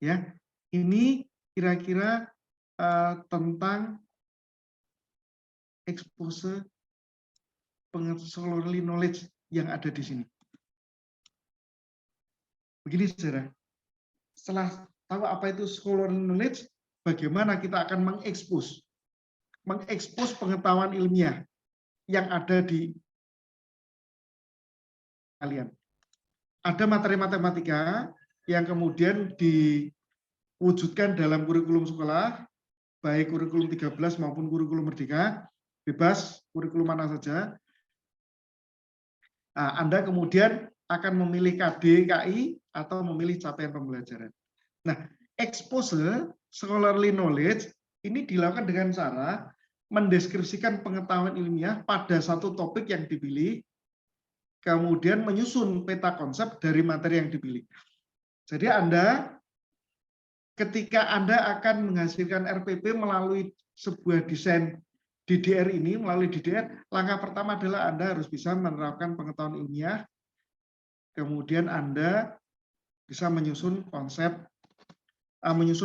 Ya, ini kira-kira tentang expose scholarly knowledge yang ada di sini. Begini saudara, setelah tahu apa itu scholarly knowledge, bagaimana kita akan mengekspos pengetahuan ilmiah yang ada di kalian. Ada materi matematika yang kemudian diwujudkan dalam kurikulum sekolah, baik kurikulum 13 maupun kurikulum merdeka, bebas kurikulum mana saja. Nah, Anda kemudian akan memilih KD, KI, atau memilih capaian pembelajaran. Nah, expose scholarly knowledge ini dilakukan dengan cara mendeskripsikan pengetahuan ilmiah pada satu topik yang dipilih, kemudian menyusun peta konsep dari materi yang dipilih. Jadi ketika Anda akan menghasilkan RPP melalui sebuah desain DDR ini, melalui DDR, langkah pertama adalah Anda harus bisa menerapkan pengetahuan ilmiah, kemudian Anda bisa menyusun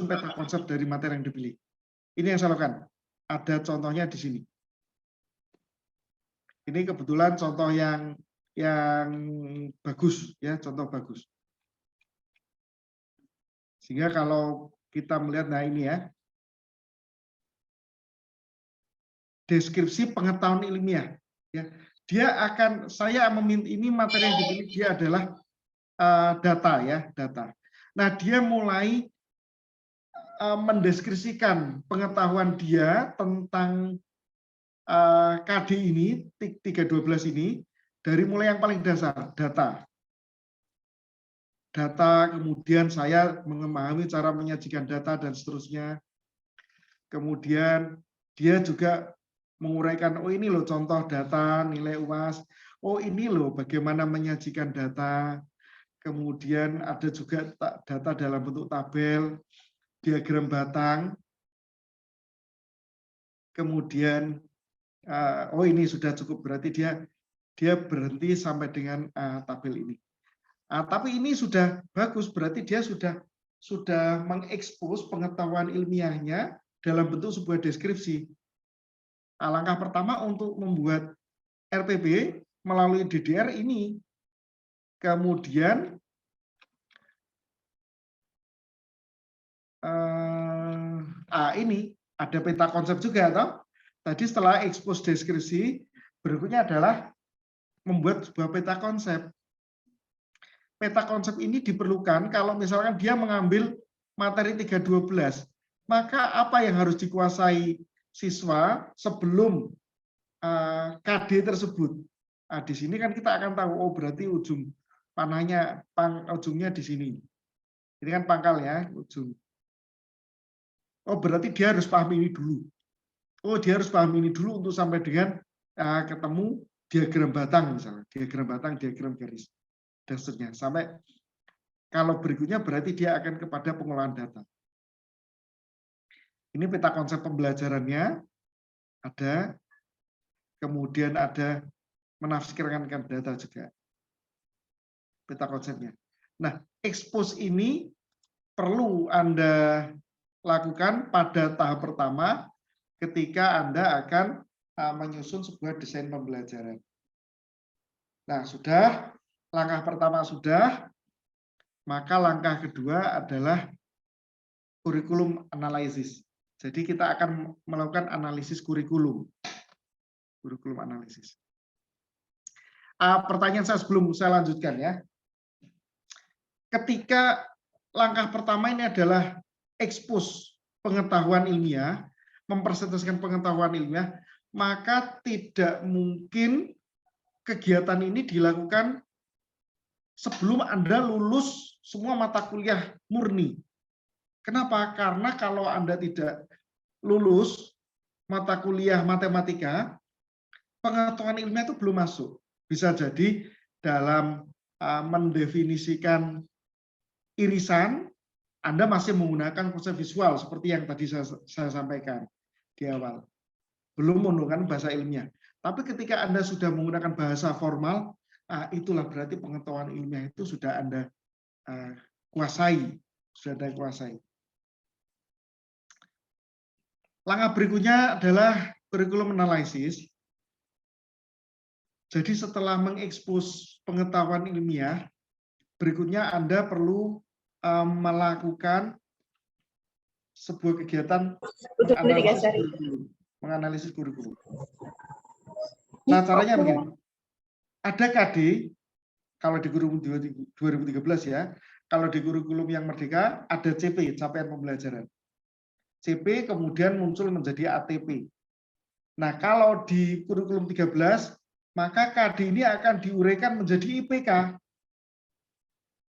peta konsep dari materi yang dipilih. Ini yang saya lakukan. Ada contohnya di sini. Ini kebetulan contoh yang bagus, ya, contoh bagus. Sehingga kalau kita melihat, nah ini ya, deskripsi pengetahuan ilmiah. Ya, saya meminta ini materi yang dipilih dia adalah data ya, data. Nah, dia mulai mendeskripsikan pengetahuan dia tentang KD ini, 312 ini, dari mulai yang paling dasar, data. Data, kemudian saya memahami cara menyajikan data dan seterusnya. Kemudian dia juga menguraikan, oh ini loh contoh data, nilai UAS. Oh ini loh bagaimana menyajikan data. Kemudian ada juga data dalam bentuk tabel, diagram batang. kemudian oh ini sudah cukup, berarti dia berhenti sampai dengan tabel ini. Tapi ini sudah bagus, berarti dia sudah mengekspos pengetahuan ilmiahnya dalam bentuk sebuah deskripsi. Langkah pertama untuk membuat RPB melalui DDR ini. Kemudian ini ada peta konsep juga, toh. Tadi setelah ekspos deskripsi, berikutnya adalah membuat sebuah peta konsep. Peta konsep ini diperlukan kalau misalkan dia mengambil materi 312, maka apa yang harus dikuasai siswa sebelum KD tersebut. Di sini kan kita akan tahu, oh berarti ujung panahnya, ujungnya di sini. Ini kan pangkal ya, ujung. Oh berarti dia harus paham ini dulu. Oh dia harus paham ini dulu untuk sampai dengan ketemu diagram batang misalnya, diagram batang, diagram garis, dan seterusnya. Sampai kalau berikutnya berarti dia akan kepada pengolahan data. Ini peta konsep pembelajarannya ada, kemudian ada menafsirkan data juga. Peta konsepnya. Nah, expose ini perlu Anda lakukan pada tahap pertama ketika Anda akan menyusun sebuah desain pembelajaran. Nah, sudah, langkah pertama sudah, maka langkah kedua adalah kurikulum analisis. Jadi kita akan melakukan analisis kurikulum. Kurikulum analisis. Pertanyaan saya sebelum saya lanjutkan ya. Ketika langkah pertama ini adalah ekspos pengetahuan ilmiah, mempresentasikan pengetahuan ilmiah, maka tidak mungkin kegiatan ini dilakukan sebelum Anda lulus semua mata kuliah murni. Kenapa? Karena kalau Anda tidak lulus mata kuliah matematika, pengetahuan ilmiah itu belum masuk. Bisa jadi dalam mendefinisikan irisan, Anda masih menggunakan konsep visual seperti yang tadi saya sampaikan di awal. Belum menggunakan bahasa ilmiah. Tapi ketika Anda sudah menggunakan bahasa formal, itulah berarti pengetahuan ilmiah itu sudah Anda kuasai. Sudah Anda kuasai. Langkah berikutnya adalah kurikulum analisis. Jadi setelah mengekspos pengetahuan ilmiah, berikutnya Anda perlu melakukan sebuah kegiatan menganalisis kurikulum. Nah, caranya begini. Ada KD, kalau di kurikulum 2013 ya, kalau di kurikulum yang merdeka ada CP, capaian pembelajaran. CP kemudian muncul menjadi ATP. Nah, kalau di kurikulum 13, maka KD ini akan diuraikan menjadi IPK,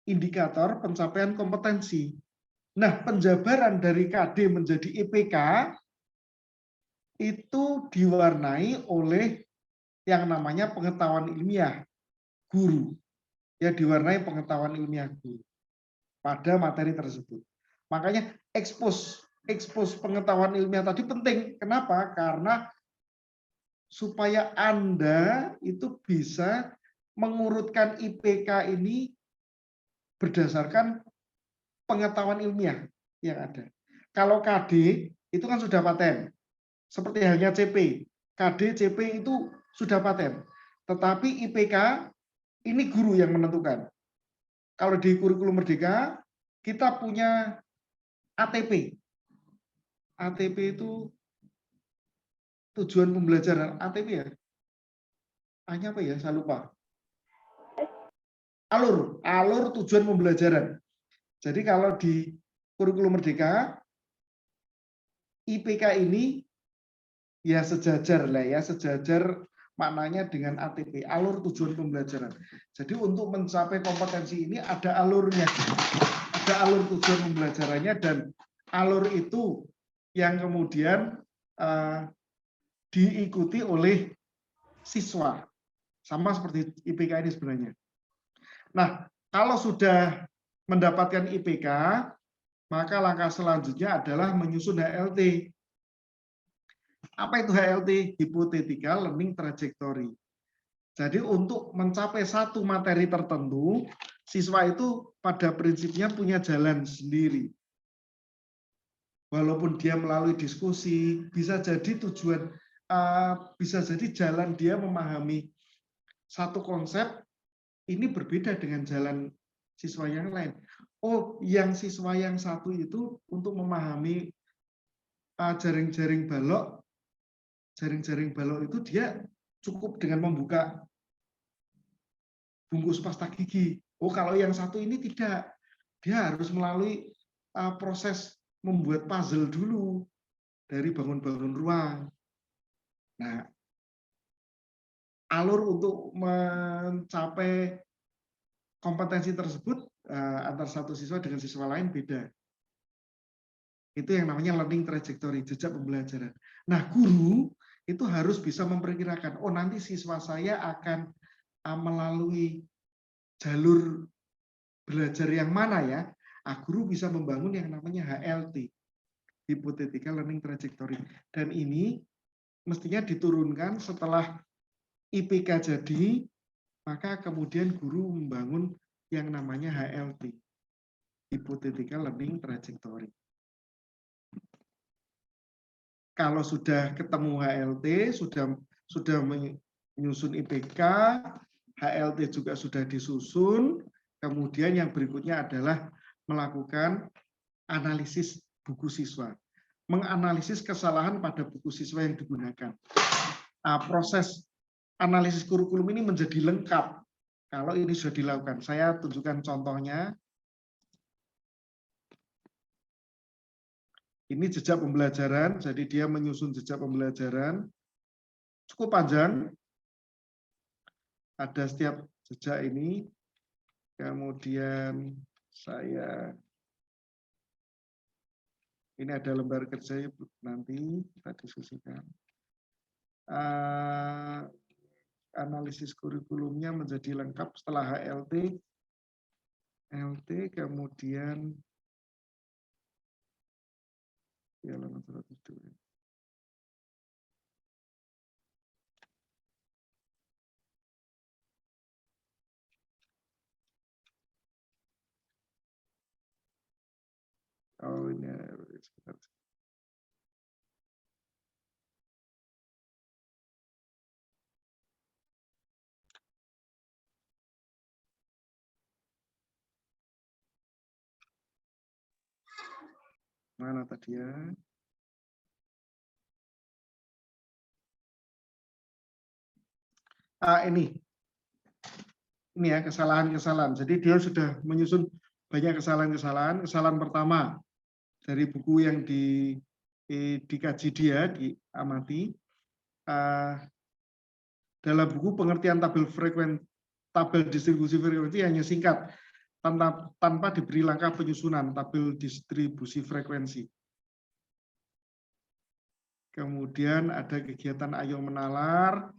indikator pencapaian kompetensi. Nah, penjabaran dari KD menjadi IPK itu diwarnai oleh yang namanya pengetahuan ilmiah guru. Ya, diwarnai pengetahuan ilmiah guru pada materi tersebut. Makanya ekspos pengetahuan ilmiah tadi penting. Kenapa? Karena supaya Anda itu bisa mengurutkan IPK ini berdasarkan pengetahuan ilmiah yang ada. Kalau KD itu kan sudah paten. Seperti halnya CP. KD, CP itu sudah paten. Tetapi IPK ini guru yang menentukan. Kalau di kurikulum merdeka, kita punya ATP. ATP itu tujuan pembelajaran. ATP ya? Hanya apa ya? Saya lupa. Alur tujuan pembelajaran. Jadi kalau di kurikulum merdeka, IPK ini ya sejajar lah ya, sejajar maknanya dengan ATP, alur tujuan pembelajaran. Jadi untuk mencapai kompetensi ini ada alurnya, ada alur tujuan pembelajarannya, dan alur itu yang kemudian diikuti oleh siswa, sama seperti IPK ini sebenarnya. Nah, kalau sudah mendapatkan IPK, maka langkah selanjutnya adalah menyusun HLT. Apa itu HLT? Hypothetical Learning Trajectory. Jadi untuk mencapai satu materi tertentu, siswa itu pada prinsipnya punya jalan sendiri. Walaupun dia melalui diskusi, bisa jadi tujuan, bisa jadi jalan dia memahami satu konsep ini berbeda dengan jalan siswa yang lain. Oh, yang siswa yang satu itu untuk memahami jaring-jaring balok itu dia cukup dengan membuka bungkus pasta gigi. Oh, kalau yang satu ini tidak, dia harus melalui proses membuat puzzle dulu dari bangun-bangun ruang. Nah, alur untuk mencapai kompetensi tersebut antar satu siswa dengan siswa lain beda. Itu yang namanya learning trajectory, jejak pembelajaran. Nah, guru itu harus bisa memperkirakan, oh nanti siswa saya akan melalui jalur belajar yang mana ya. Guru bisa membangun yang namanya HLT, Hypothetical Learning Trajectory. Dan ini mestinya diturunkan setelah IPK jadi, maka kemudian guru membangun yang namanya HLT, Hypothetical Learning Trajectory. Kalau sudah ketemu HLT, sudah menyusun IPK, HLT juga sudah disusun, kemudian yang berikutnya adalah melakukan analisis buku siswa, menganalisis kesalahan pada buku siswa yang digunakan. Proses analisis kurikulum ini menjadi lengkap kalau ini sudah dilakukan. Saya tunjukkan contohnya. Ini jejak pembelajaran, jadi dia menyusun jejak pembelajaran cukup panjang. Ada setiap jejak ini. Kemudian ini ada lembar kerja nanti kita diskusikan. Analisis kurikulumnya menjadi lengkap setelah HLT, kemudian halaman 102. Oh ini sebentar. Mana tadi ya? Ini ya kesalahan-kesalahan. Jadi dia sudah menyusun banyak kesalahan-kesalahan. Kesalahan pertama dari buku yang dikaji dia, diamati. Dalam buku pengertian tabel distribusi frekuensi hanya singkat, tanpa diberi langkah penyusunan tabel distribusi frekuensi. Kemudian ada kegiatan ayo menalar,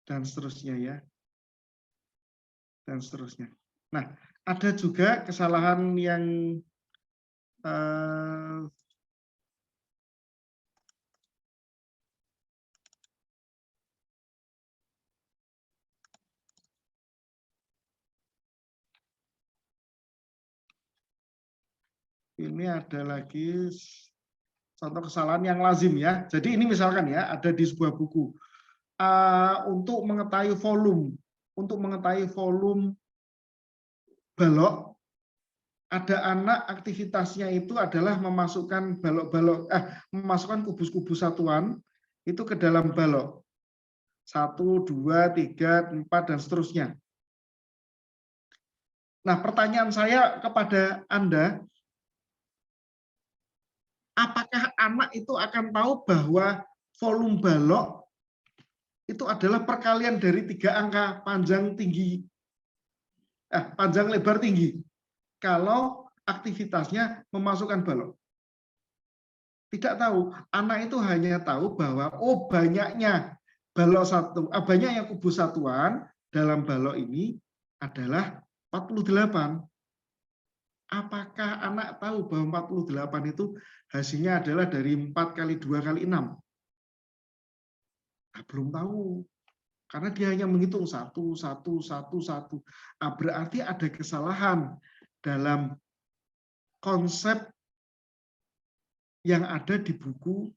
dan seterusnya ya. Dan seterusnya. Nah, ada juga kesalahan yang ini ada lagi contoh kesalahan yang lazim ya. Jadi ini misalkan ya, ada di sebuah buku. Untuk mengetahui volume balok, ada anak aktivitasnya itu adalah memasukkan memasukkan kubus-kubus satuan itu ke dalam balok. 1, 2, 3, 4 dan seterusnya. Nah, pertanyaan saya kepada Anda, apakah anak itu akan tahu bahwa volume balok itu adalah perkalian dari 3 angka panjang lebar tinggi kalau aktivitasnya memasukkan balok? Tidak tahu. Anak itu hanya tahu bahwa banyaknya kubus satuan dalam balok ini adalah 48. Apakah anak tahu bahwa 48 itu hasilnya adalah dari 4 kali 2 kali 6? Nah, belum tahu. Karena dia hanya menghitung 1, 1, 1, 1. Berarti ada kesalahan dalam konsep yang ada di buku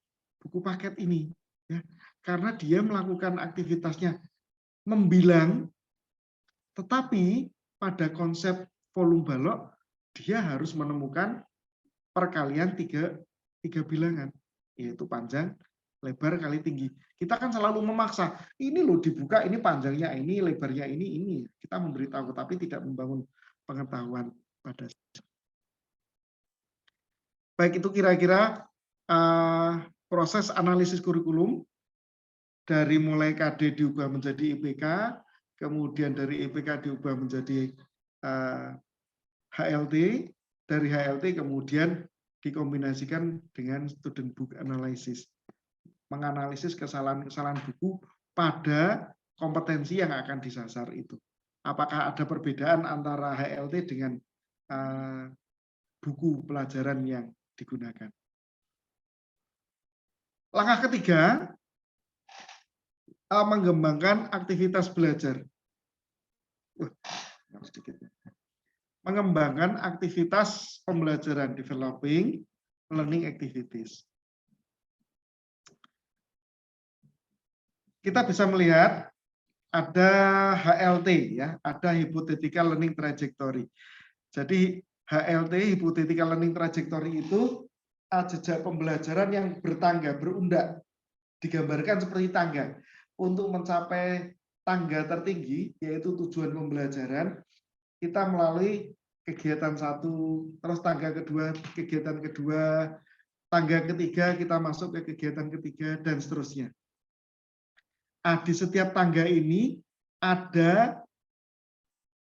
paket ini. Ya. Karena dia melakukan aktivitasnya membilang, tetapi pada konsep volume balok, dia harus menemukan perkalian tiga bilangan, yaitu panjang, lebar kali tinggi. Kita kan selalu memaksa, ini loh dibuka, ini panjangnya ini, lebarnya ini. Kita memberitahu, tapi tidak membangun pengetahuan pada siswa. Baik, itu kira-kira proses analisis kurikulum dari mulai KD diubah menjadi IPK, kemudian dari IPK diubah menjadi HLT, dari HLT kemudian dikombinasikan dengan student book analysis, menganalisis kesalahan-kesalahan buku pada kompetensi yang akan disasar itu. Apakah ada perbedaan antara HLT dengan buku pelajaran yang digunakan? Langkah ketiga, mengembangkan aktivitas belajar. Mengembangkan aktivitas pembelajaran, developing learning activities. Kita bisa melihat ada HLT, ya, ada hypothetical learning trajectory. Jadi HLT, hypothetical learning trajectory itu jejak pembelajaran yang bertangga, berundak, digambarkan seperti tangga. Untuk mencapai tangga tertinggi, yaitu tujuan pembelajaran, kita melalui kegiatan 1, terus tangga kedua, kegiatan kedua, tangga ketiga, kita masuk ke kegiatan ketiga, dan seterusnya. Di setiap tangga ini ada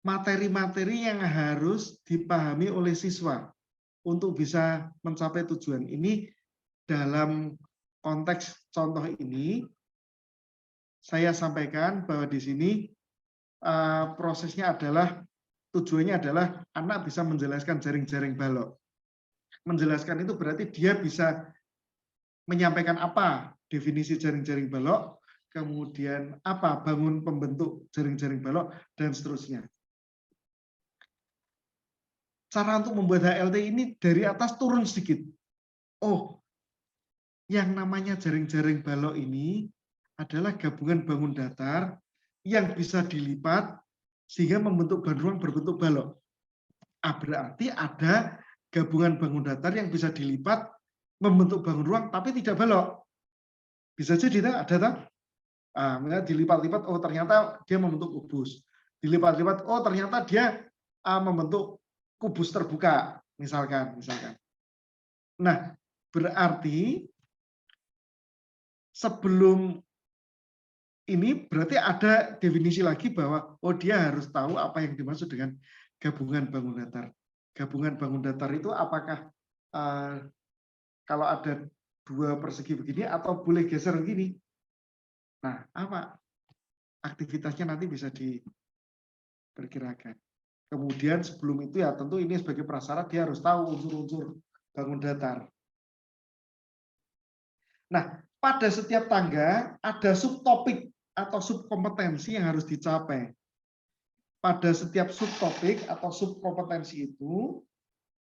materi-materi yang harus dipahami oleh siswa untuk bisa mencapai tujuan ini. Dalam konteks contoh ini, saya sampaikan bahwa di sini prosesnya adalah, tujuannya adalah anak bisa menjelaskan jaring-jaring balok. Menjelaskan itu berarti dia bisa menyampaikan apa definisi jaring-jaring balok, kemudian apa bangun pembentuk jaring-jaring balok, dan seterusnya. Cara untuk membuat HLT ini dari atas turun sedikit. Oh, yang namanya jaring-jaring balok ini adalah gabungan bangun datar yang bisa dilipat sehingga membentuk bahan ruang berbentuk balok. Berarti ada gabungan bangun datar yang bisa dilipat membentuk bangun ruang tapi tidak balok. Bisa jadi ada tak? Dilipat-lipat, oh ternyata dia membentuk kubus. Dilipat-lipat, oh ternyata dia membentuk kubus terbuka, misalkan. Nah, berarti sebelum ini berarti ada definisi lagi bahwa oh dia harus tahu apa yang dimaksud dengan gabungan bangun datar. Gabungan bangun datar itu apakah kalau ada 2 persegi begini atau boleh geser begini? Nah, apa aktivitasnya nanti bisa diperkirakan. Kemudian sebelum itu ya tentu ini sebagai prasyarat dia harus tahu unsur-unsur bangun datar. Nah, pada setiap tangga ada subtopik atau subkompetensi yang harus dicapai. Pada setiap subtopik atau subkompetensi itu,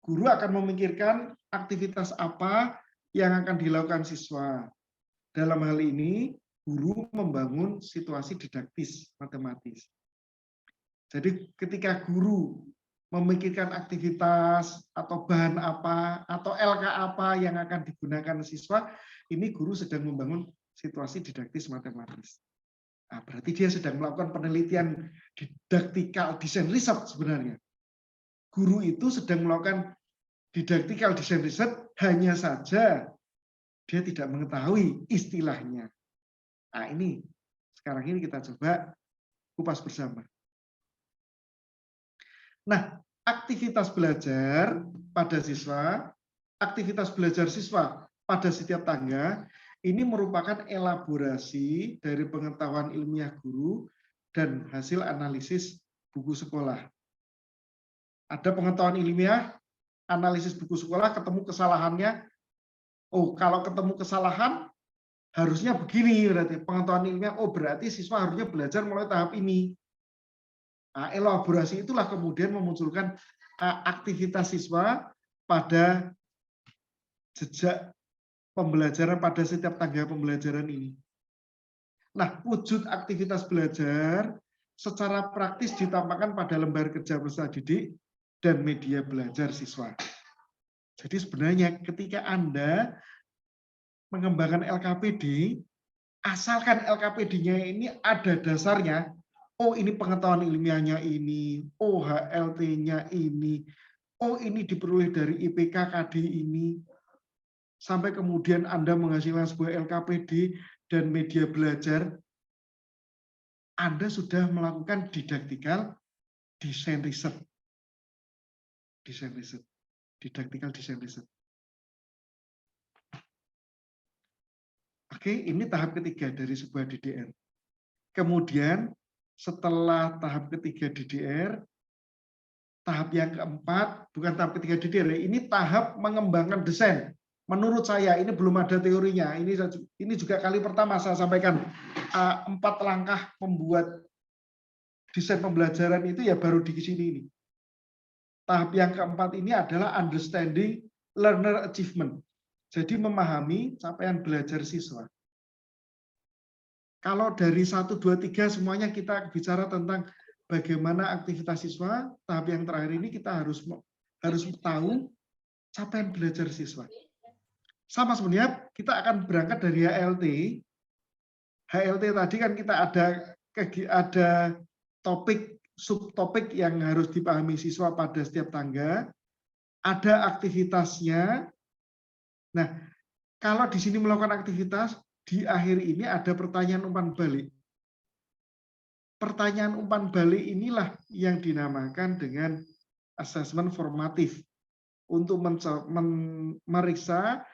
guru akan memikirkan aktivitas apa yang akan dilakukan siswa. Dalam hal ini, guru membangun situasi didaktis matematis. Jadi ketika guru memikirkan aktivitas atau bahan apa atau LK apa yang akan digunakan siswa, ini guru sedang membangun situasi didaktis matematis. Berarti dia sedang melakukan penelitian didaktikal design research sebenarnya. Guru itu sedang melakukan didaktikal design research, hanya saja dia tidak mengetahui istilahnya. Ini sekarang ini kita coba kupas bersama. Nah, aktivitas belajar pada siswa, aktivitas belajar siswa pada setiap tangga, ini merupakan elaborasi dari pengetahuan ilmiah guru dan hasil analisis buku sekolah. Ada pengetahuan ilmiah, analisis buku sekolah, ketemu kesalahannya. Oh, kalau ketemu kesalahan, harusnya begini, berarti pengetahuan ilmiah, oh berarti siswa harusnya belajar mulai tahap ini. Nah, elaborasi itulah kemudian memunculkan aktivitas siswa pada jejak pembelajaran pada setiap tangga pembelajaran ini. Nah, wujud aktivitas belajar secara praktis ditampakkan pada lembar kerja peserta didik dan media belajar siswa. Jadi sebenarnya ketika Anda mengembangkan LKPD, asalkan LKPD-nya ini ada dasarnya, oh ini pengetahuan ilmiahnya ini, oh HLT-nya ini, oh ini diperoleh dari IPK KD ini, sampai kemudian Anda menghasilkan sebuah LKPD dan media belajar, Anda sudah melakukan didaktikal desain riset. Didaktikal desain riset. Oke, ini tahap ketiga dari sebuah DDR. Kemudian setelah tahap ketiga DDR, tahap yang keempat, bukan tahap ketiga DDR, ini tahap mengembangkan desain. Menurut saya, ini belum ada teorinya. Ini juga kali pertama saya sampaikan 4 langkah membuat desain pembelajaran itu ya baru di sini ini. Tahap yang keempat ini adalah understanding learner achievement. Jadi memahami capaian belajar siswa. Kalau dari 1, 2, 3 semuanya kita bicara tentang bagaimana aktivitas siswa, tahap yang terakhir ini kita harus tahu capaian belajar siswa. Sama sebenarnya kita akan berangkat dari HLT. HLT tadi kan kita ada topik, subtopik yang harus dipahami siswa pada setiap tangga, ada aktivitasnya. Nah, kalau di sini melakukan aktivitas, di akhir ini ada pertanyaan umpan balik. Pertanyaan umpan balik inilah yang dinamakan dengan asesmen formatif untuk memeriksa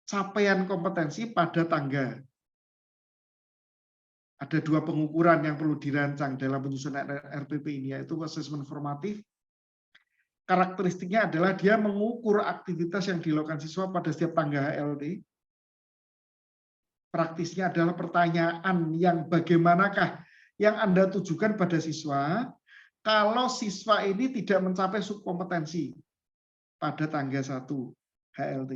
capaian kompetensi pada tangga. Ada 2 pengukuran yang perlu dirancang dalam penyusunan RPP ini, yaitu asesmen formatif. Karakteristiknya adalah dia mengukur aktivitas yang dilakukan siswa pada setiap tangga HLT. Praktisnya adalah pertanyaan yang bagaimanakah yang Anda tujukan pada siswa kalau siswa ini tidak mencapai subkompetensi pada tangga 1 HLT.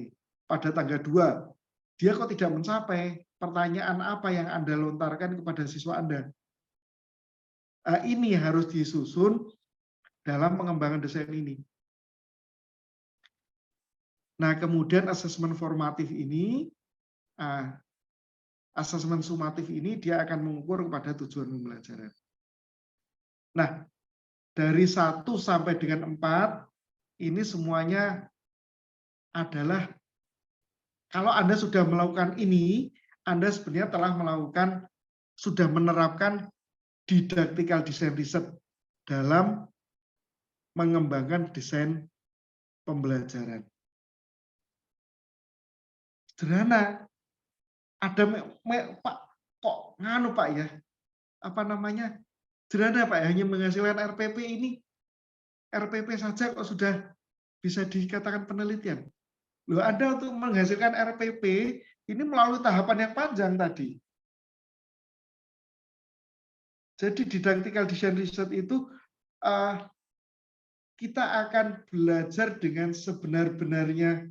Pada tangga 2, dia kok tidak mencapai, pertanyaan apa yang Anda lontarkan kepada siswa Anda? Ini harus disusun dalam pengembangan desain ini. Nah, kemudian asesmen formatif ini, asesmen sumatif ini dia akan mengukur kepada tujuan pembelajaran. Nah, dari 1 sampai dengan 4, ini semuanya adalah, kalau Anda sudah melakukan ini, Anda sebenarnya telah sudah menerapkan didaktikal desain riset dalam mengembangkan desain pembelajaran. Sederhana. Ada Pak, kok nganu Pak ya? Apa namanya? Sederhana Pak, hanya menghasilkan RPP ini. RPP saja kok sudah bisa dikatakan penelitian. Loh, Anda untuk menghasilkan RPP ini melalui tahapan yang panjang tadi. Jadi didaktikal desain riset itu kita akan belajar dengan sebenar-benarnya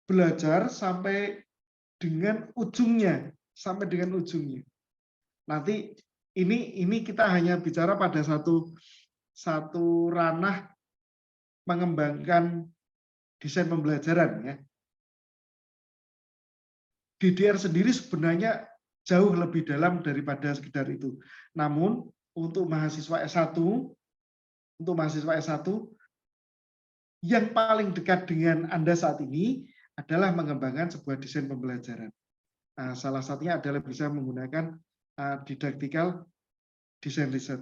belajar sampai dengan ujungnya, Nanti ini kita hanya bicara pada satu ranah mengembangkan desain pembelajaran ya. DDR sendiri sebenarnya jauh lebih dalam daripada sekedar itu. Namun untuk mahasiswa S1 yang paling dekat dengan Anda saat ini adalah mengembangkan sebuah desain pembelajaran. Nah, salah satunya adalah bisa menggunakan didaktikal desain riset.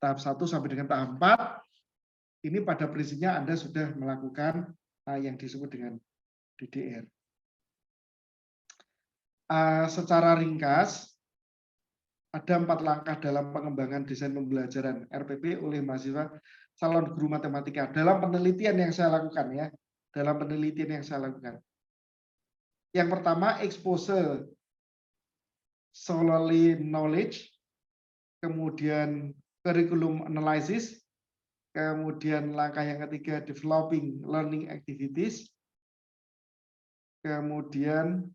Tahap 1 sampai dengan tahap 4, ini pada prinsipnya Anda sudah melakukan yang disebut dengan DDR. Secara ringkas, ada 4 langkah dalam pengembangan desain pembelajaran RPP oleh mahasiswa calon guru matematika dalam penelitian yang saya lakukan ya. Yang pertama, expose scholarly knowledge, kemudian curriculum analysis, kemudian langkah yang ketiga, developing learning activities, kemudian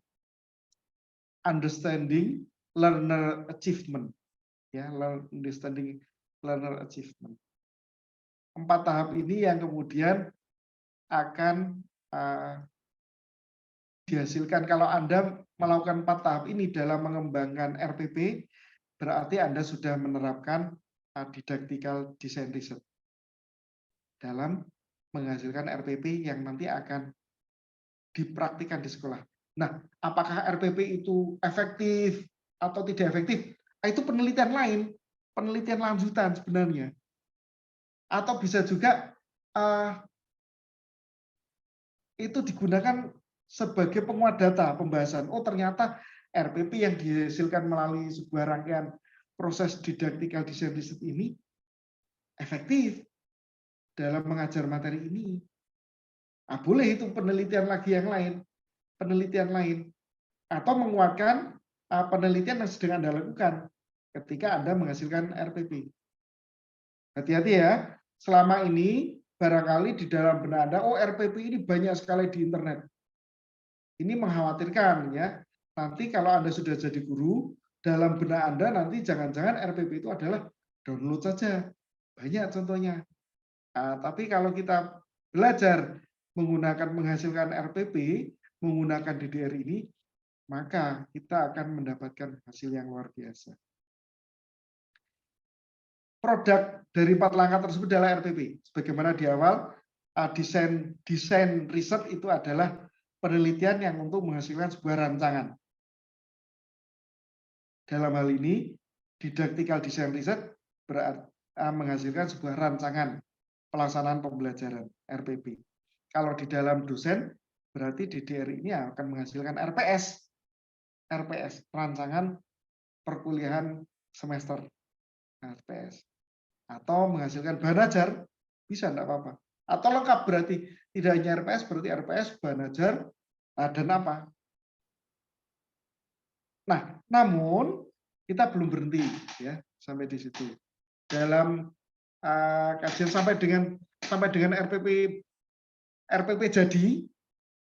understanding learner achievement, ya, understanding learner achievement. 4 tahap ini yang kemudian akan dihasilkan kalau Anda melakukan 4 tahap ini dalam mengembangkan RPP, berarti Anda sudah menerapkan didactical design research dalam menghasilkan RPP yang nanti akan dipraktikkan di sekolah. Nah, apakah RPP itu efektif atau tidak efektif? Itu penelitian lain, penelitian lanjutan sebenarnya. Atau bisa juga itu digunakan sebagai penguat data pembahasan. Oh, ternyata RPP yang dihasilkan melalui sebuah rangkaian proses didactical design research ini efektif dalam mengajar materi ini. Nah, boleh itu penelitian lagi yang lain, penelitian lain, atau menguatkan penelitian yang sedang Anda lakukan ketika Anda menghasilkan RPP. Hati-hati ya, selama ini barangkali di dalam benak Anda, oh RPP ini banyak sekali di internet. Ini mengkhawatirkan ya. Nanti kalau Anda sudah jadi guru, dalam benak Anda nanti jangan-jangan RPP itu adalah download saja. Banyak contohnya. Nah, tapi kalau kita belajar menghasilkan RPP, menggunakan DDR ini, maka kita akan mendapatkan hasil yang luar biasa. Produk dari 4 langkah tersebut adalah RPP. Sebagaimana di awal, desain riset itu adalah penelitian yang untuk menghasilkan sebuah rancangan. Dalam hal ini, didactical design research berarti menghasilkan sebuah rancangan pelaksanaan pembelajaran RPP. Kalau di dalam dosen, berarti DDR ini akan menghasilkan RPS, rancangan perkuliahan semester RPS. Atau menghasilkan bahan ajar, bisa enggak apa-apa. Atau lengkap berarti tidak hanya RPS, berarti RPS, bahan ajar, dan apa. Nah, namun kita belum berhenti ya sampai di situ. Dalam kajian sampai dengan RPP jadi,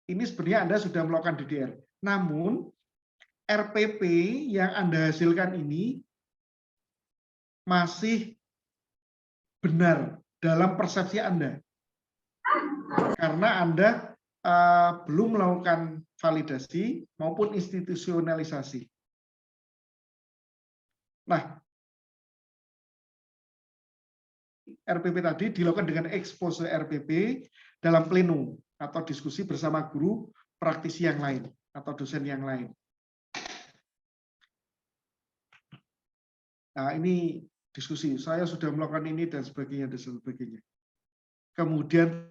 ini sebenarnya Anda sudah melakukan DDR. Namun RPP yang Anda hasilkan ini masih benar dalam persepsi Anda. Karena Anda belum melakukan validasi maupun institusionalisasi. Nah, RPP tadi dilakukan dengan expose RPP dalam pleno atau diskusi bersama guru praktisi yang lain atau dosen yang lain. Nah, ini diskusi. Saya sudah melakukan ini dan sebagainya dan sebagainya. Kemudian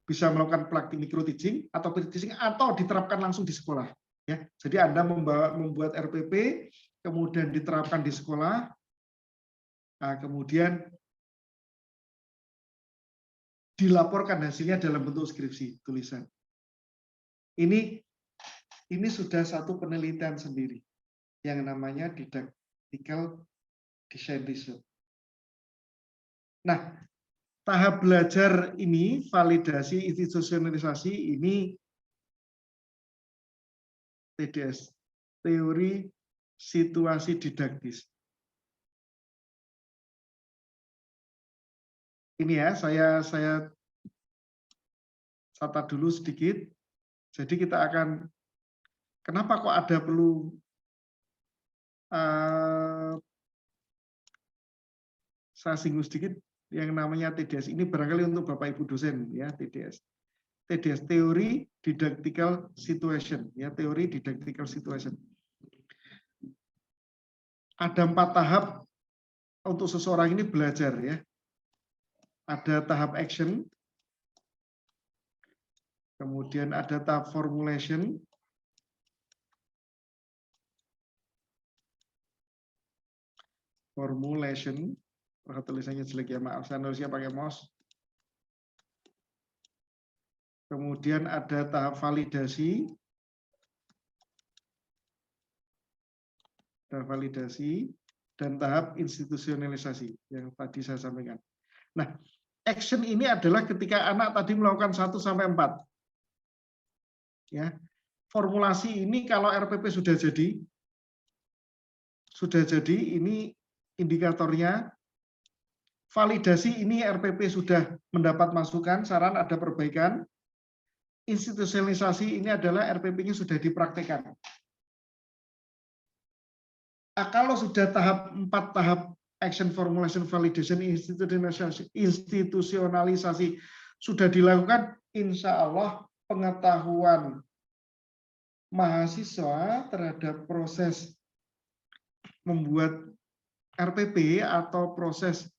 bisa melakukan praktik micro teaching atau peer teaching atau diterapkan langsung di sekolah. Ya, jadi Anda membuat RPP, kemudian diterapkan di sekolah, nah, kemudian dilaporkan hasilnya dalam bentuk skripsi tulisan. Ini sudah satu penelitian sendiri yang namanya didactical design research. Nah, tahap belajar ini, validasi institusionalisasi ini TDS, teori situasi didaktis. Ini ya, saya catat dulu sedikit. Jadi kita akan, kenapa kok ada perlu saya singgung sedikit yang namanya TDS. Ini barangkali untuk Bapak Ibu dosen ya, TDS. TDS, teori didactical situation, ya, teori didactical situation. Ada 4 tahap untuk seseorang ini belajar ya. Ada tahap action, kemudian ada tahap formulation, tulisannya jelek ya, maaf, saya nulisnya pakai mouse. kemudian ada tahap validasi, dan tahap institusionalisasi yang tadi saya sampaikan. Nah, action ini adalah ketika anak tadi melakukan 1 sampai 4. Ya. Formulasi ini kalau RPP sudah jadi, ini indikatornya. Validasi ini RPP sudah mendapat masukan, saran ada perbaikan. Institusionalisasi ini adalah RPP-nya sudah dipraktekkan. Kalau sudah tahap 4, tahap action formulation validation institusionalisasi sudah dilakukan, insya Allah pengetahuan mahasiswa terhadap proses membuat RPP atau proses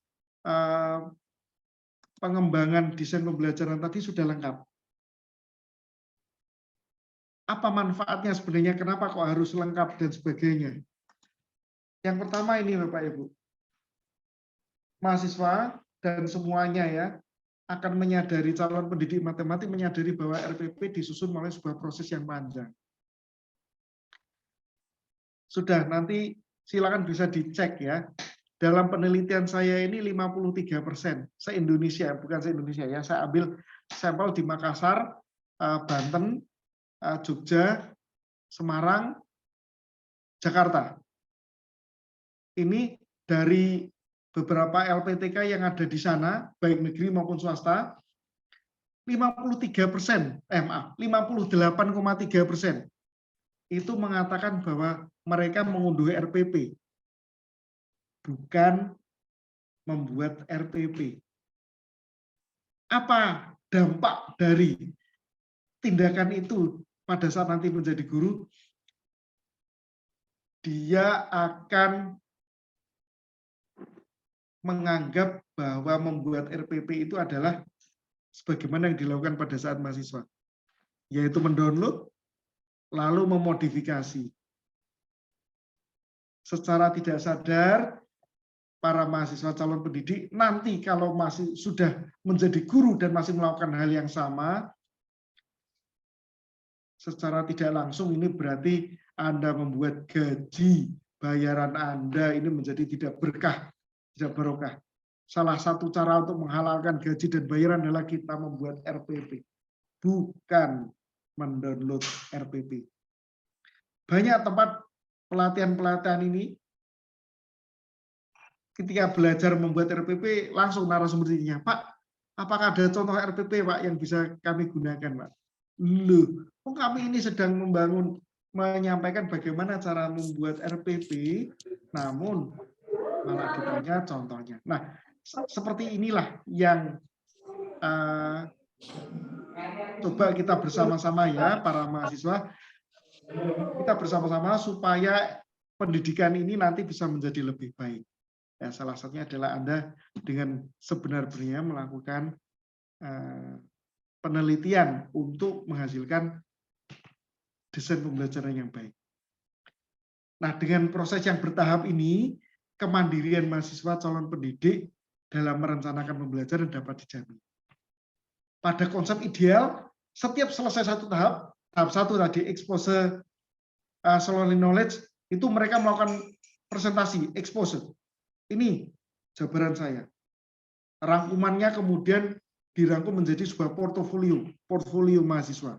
pengembangan desain pembelajaran tadi sudah lengkap. Apa manfaatnya sebenarnya, kenapa kok harus lengkap dan sebagainya. Yang pertama ini Bapak Ibu, mahasiswa dan semuanya ya akan menyadari, calon pendidik matematik menyadari bahwa RPP disusun melalui sebuah proses yang panjang. Sudah, nanti silakan bisa dicek ya. Dalam penelitian saya ini 53% se-Indonesia, bukan se-Indonesia ya. Saya ambil sampel di Makassar, Banten, Jogja, Semarang, Jakarta. Ini dari beberapa LPTK yang ada di sana, baik negeri maupun swasta, 58,3% itu mengatakan bahwa mereka mengunduh RPP, bukan membuat RPP. Apa dampak dari tindakan itu pada saat nanti menjadi guru? Dia akan menganggap bahwa membuat RPP itu adalah sebagaimana yang dilakukan pada saat mahasiswa, yaitu mendownload, lalu memodifikasi. Secara tidak sadar, para mahasiswa calon pendidik nanti kalau masih sudah menjadi guru dan masih melakukan hal yang sama, secara tidak langsung ini berarti Anda membuat gaji bayaran Anda ini menjadi tidak berkah, tidak barokah. Salah satu cara untuk menghalalkan gaji dan bayaran adalah kita membuat RPP, bukan mendownload RPP. Banyak tempat pelatihan-pelatihan ini, ketika belajar membuat RPP, langsung narasumbernya, Pak, apakah ada contoh RPP Pak yang bisa kami gunakan Pak? Loh, kami ini sedang menyampaikan bagaimana cara membuat RPP, namun malah ditanya contohnya. Nah, seperti inilah yang coba kita bersama-sama ya, para mahasiswa, kita bersama-sama supaya pendidikan ini nanti bisa menjadi lebih baik. Ya, salah satunya adalah Anda dengan sebenar-benarnya melakukan penelitian untuk menghasilkan desain pembelajaran yang baik. Nah, dengan proses yang bertahap ini, kemandirian mahasiswa calon pendidik dalam merencanakan pembelajaran dapat dijamin. Pada konsep ideal, setiap selesai satu tahap, tahap 1 tadi, expose scholarly knowledge, itu mereka melakukan presentasi, expose. Ini jabaran saya. Rangkumannya kemudian dirangkum menjadi sebuah portofolio mahasiswa.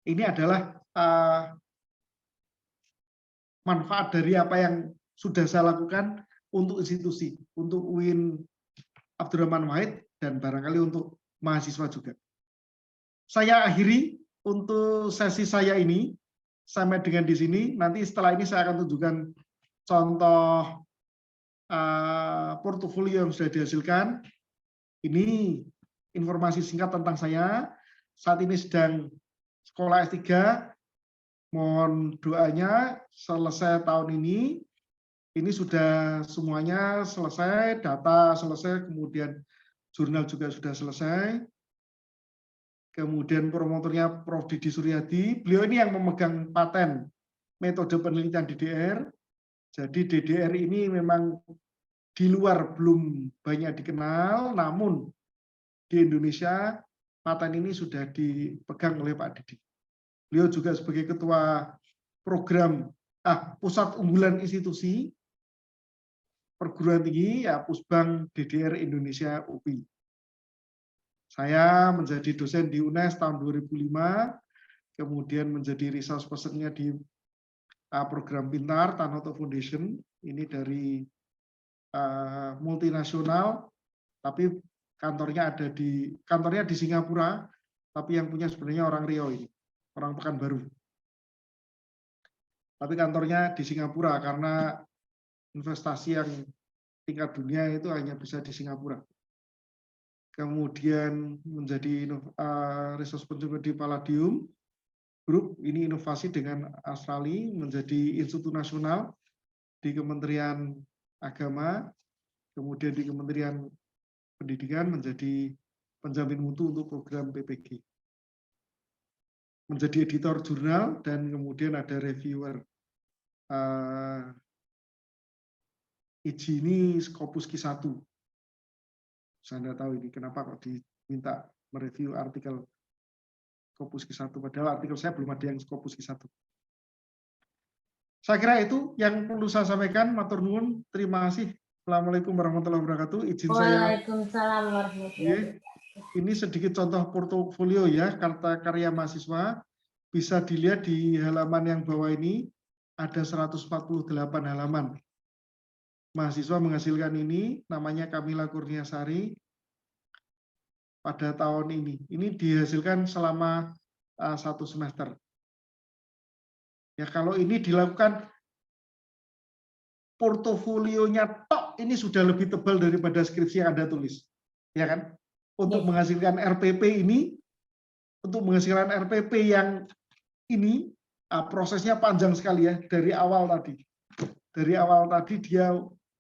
Ini adalah manfaat dari apa yang sudah saya lakukan untuk institusi, untuk UIN Abdurrahman Wahid, dan barangkali untuk mahasiswa juga. Saya akhiri untuk sesi saya ini, sampai dengan di sini. Nanti setelah ini saya akan tunjukkan contoh portofolio yang sudah dihasilkan. Ini informasi singkat tentang saya. Saat ini sedang sekolah S3. Mohon doanya selesai tahun ini. Ini sudah semuanya selesai, data selesai, kemudian jurnal juga sudah selesai. Kemudian promotornya Prof. Didi Suryadi. Beliau ini yang memegang paten metode penelitian DDR. Jadi DDR ini memang di luar belum banyak dikenal, namun di Indonesia paten ini sudah dipegang oleh Pak Didi. Beliau juga sebagai ketua program Pusat Unggulan Institusi Perguruan Tinggi ya Pusbang DDR Indonesia UPI. Saya menjadi dosen di UNES tahun 2005, kemudian menjadi resource person-nya di program Pintar Tanoto Foundation. Ini dari multinasional, tapi kantornya di Singapura, tapi yang punya sebenarnya orang Riau ini, orang Pekanbaru. Tapi kantornya di Singapura karena investasi yang tingkat dunia itu hanya bisa di Singapura. Kemudian menjadi resource person di Palladium Group, ini inovasi dengan Australia, menjadi institut nasional di Kementerian Agama, kemudian di Kementerian Pendidikan menjadi penjamin mutu untuk program PPG. Menjadi editor jurnal dan kemudian ada reviewer. Ini Scopus Q1. Saya tidak tahu ini kenapa kok diminta mereview artikel Scopus Q1, padahal artikel saya belum ada yang Scopus Q1. Saya kira itu yang perlu saya sampaikan. Matur nuwun, terima kasih. Assalamualaikum warahmatullahi wabarakatuh. Izin saya. Waalaikumsalam warahmatullahi wabarakatuh. Ini sedikit contoh portofolio ya, karta karya mahasiswa. Bisa dilihat di halaman yang bawah ini, ada 148 halaman. Mahasiswa menghasilkan ini, namanya Kamila Kurniasari, pada tahun ini. Ini dihasilkan selama 1 semester. Ya, kalau ini dilakukan portofolionya tok, ini sudah lebih tebal daripada skripsi yang Anda tulis. Ya kan? Untuk menghasilkan RPP ini, untuk menghasilkan RPP yang ini, prosesnya panjang sekali ya, dari awal tadi. Dari awal tadi dia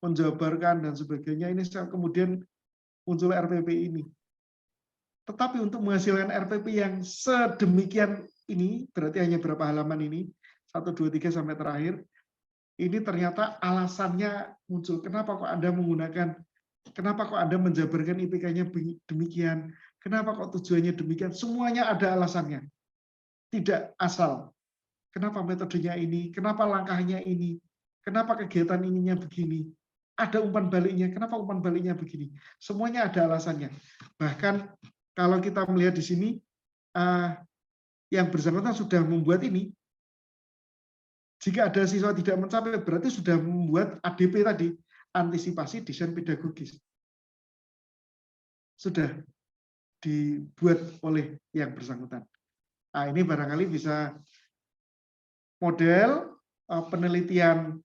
menjabarkan dan sebagainya, ini kemudian muncul RPP ini. Tetapi untuk menghasilkan RPP yang sedemikian ini, berarti hanya berapa halaman ini, 1, 2, 3 sampai terakhir, ini ternyata alasannya muncul. Kenapa kok Anda menggunakan, kenapa kok Anda menjabarkan IPK-nya demikian, kenapa kok tujuannya demikian, semuanya ada alasannya. Tidak asal. Kenapa metodenya ini, kenapa langkahnya ini, kenapa kegiatan ininya begini. Ada umpan baliknya, kenapa umpan baliknya begini. Semuanya ada alasannya. Bahkan kalau kita melihat di sini, yang bersangkutan sudah membuat ini. Jika ada siswa tidak mencapai, berarti sudah membuat ADP tadi, antisipasi desain pedagogis. Sudah dibuat oleh yang bersangkutan. Nah, ini barangkali bisa model penelitian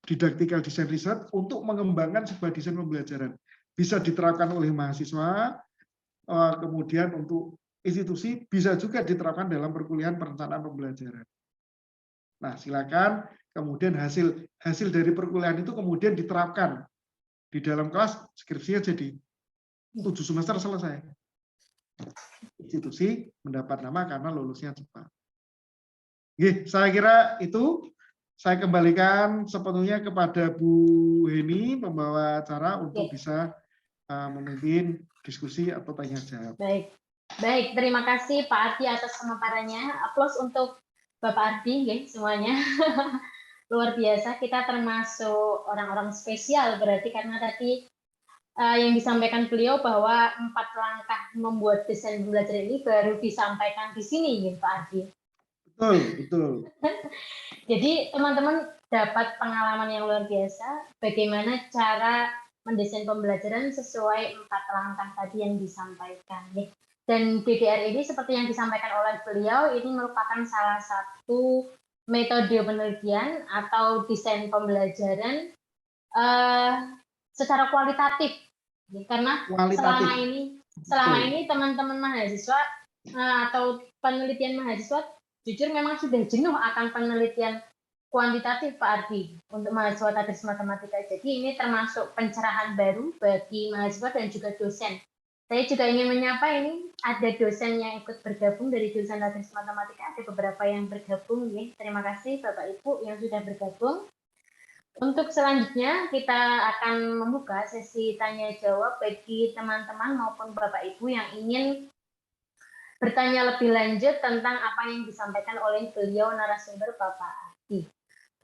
didaktikal design research untuk mengembangkan sebuah desain pembelajaran. Bisa diterapkan oleh mahasiswa, kemudian untuk institusi, bisa juga diterapkan dalam perkuliahan perencanaan pembelajaran. Nah, silakan kemudian hasil dari perkuliahan itu kemudian diterapkan di dalam kelas, skripsinya jadi 7 semester selesai. Institusi mendapat nama karena lulusnya cepat. Saya kira itu. Saya kembalikan sepenuhnya kepada Bu Heni, pembawa acara, untuk bisa memimpin diskusi atau tanya jawab. Baik, terima kasih Pak Ardi atas pemaparannya. Aplaus untuk Bapak Ardi, semuanya. Luar biasa, kita termasuk orang-orang spesial berarti, karena tadi yang disampaikan beliau bahwa 4 langkah membuat desain pembelajaran ini baru disampaikan di sini, Pak Ardi. Betul. Jadi teman-teman dapat pengalaman yang luar biasa bagaimana cara mendesain pembelajaran sesuai 4 langkah tadi yang disampaikan. Dan DDR ini seperti yang disampaikan oleh beliau, ini merupakan salah satu metode penelitian atau desain pembelajaran secara kualitatif. Karena selama ini teman-teman mahasiswa atau penelitian mahasiswa jujur memang sudah jenuh akan penelitian kuantitatif Pak Ardi untuk mahasiswa tadris matematika. Jadi ini termasuk pencerahan baru bagi mahasiswa dan juga dosen. Saya juga ingin menyapa, ini ada dosen yang ikut bergabung dari jurusan tadris matematika, ada beberapa yang bergabung. Terima kasih Bapak Ibu yang sudah bergabung. Untuk selanjutnya kita akan membuka sesi tanya jawab bagi teman-teman maupun Bapak Ibu yang ingin bertanya lebih lanjut tentang apa yang disampaikan oleh beliau narasumber Bapak Ardi.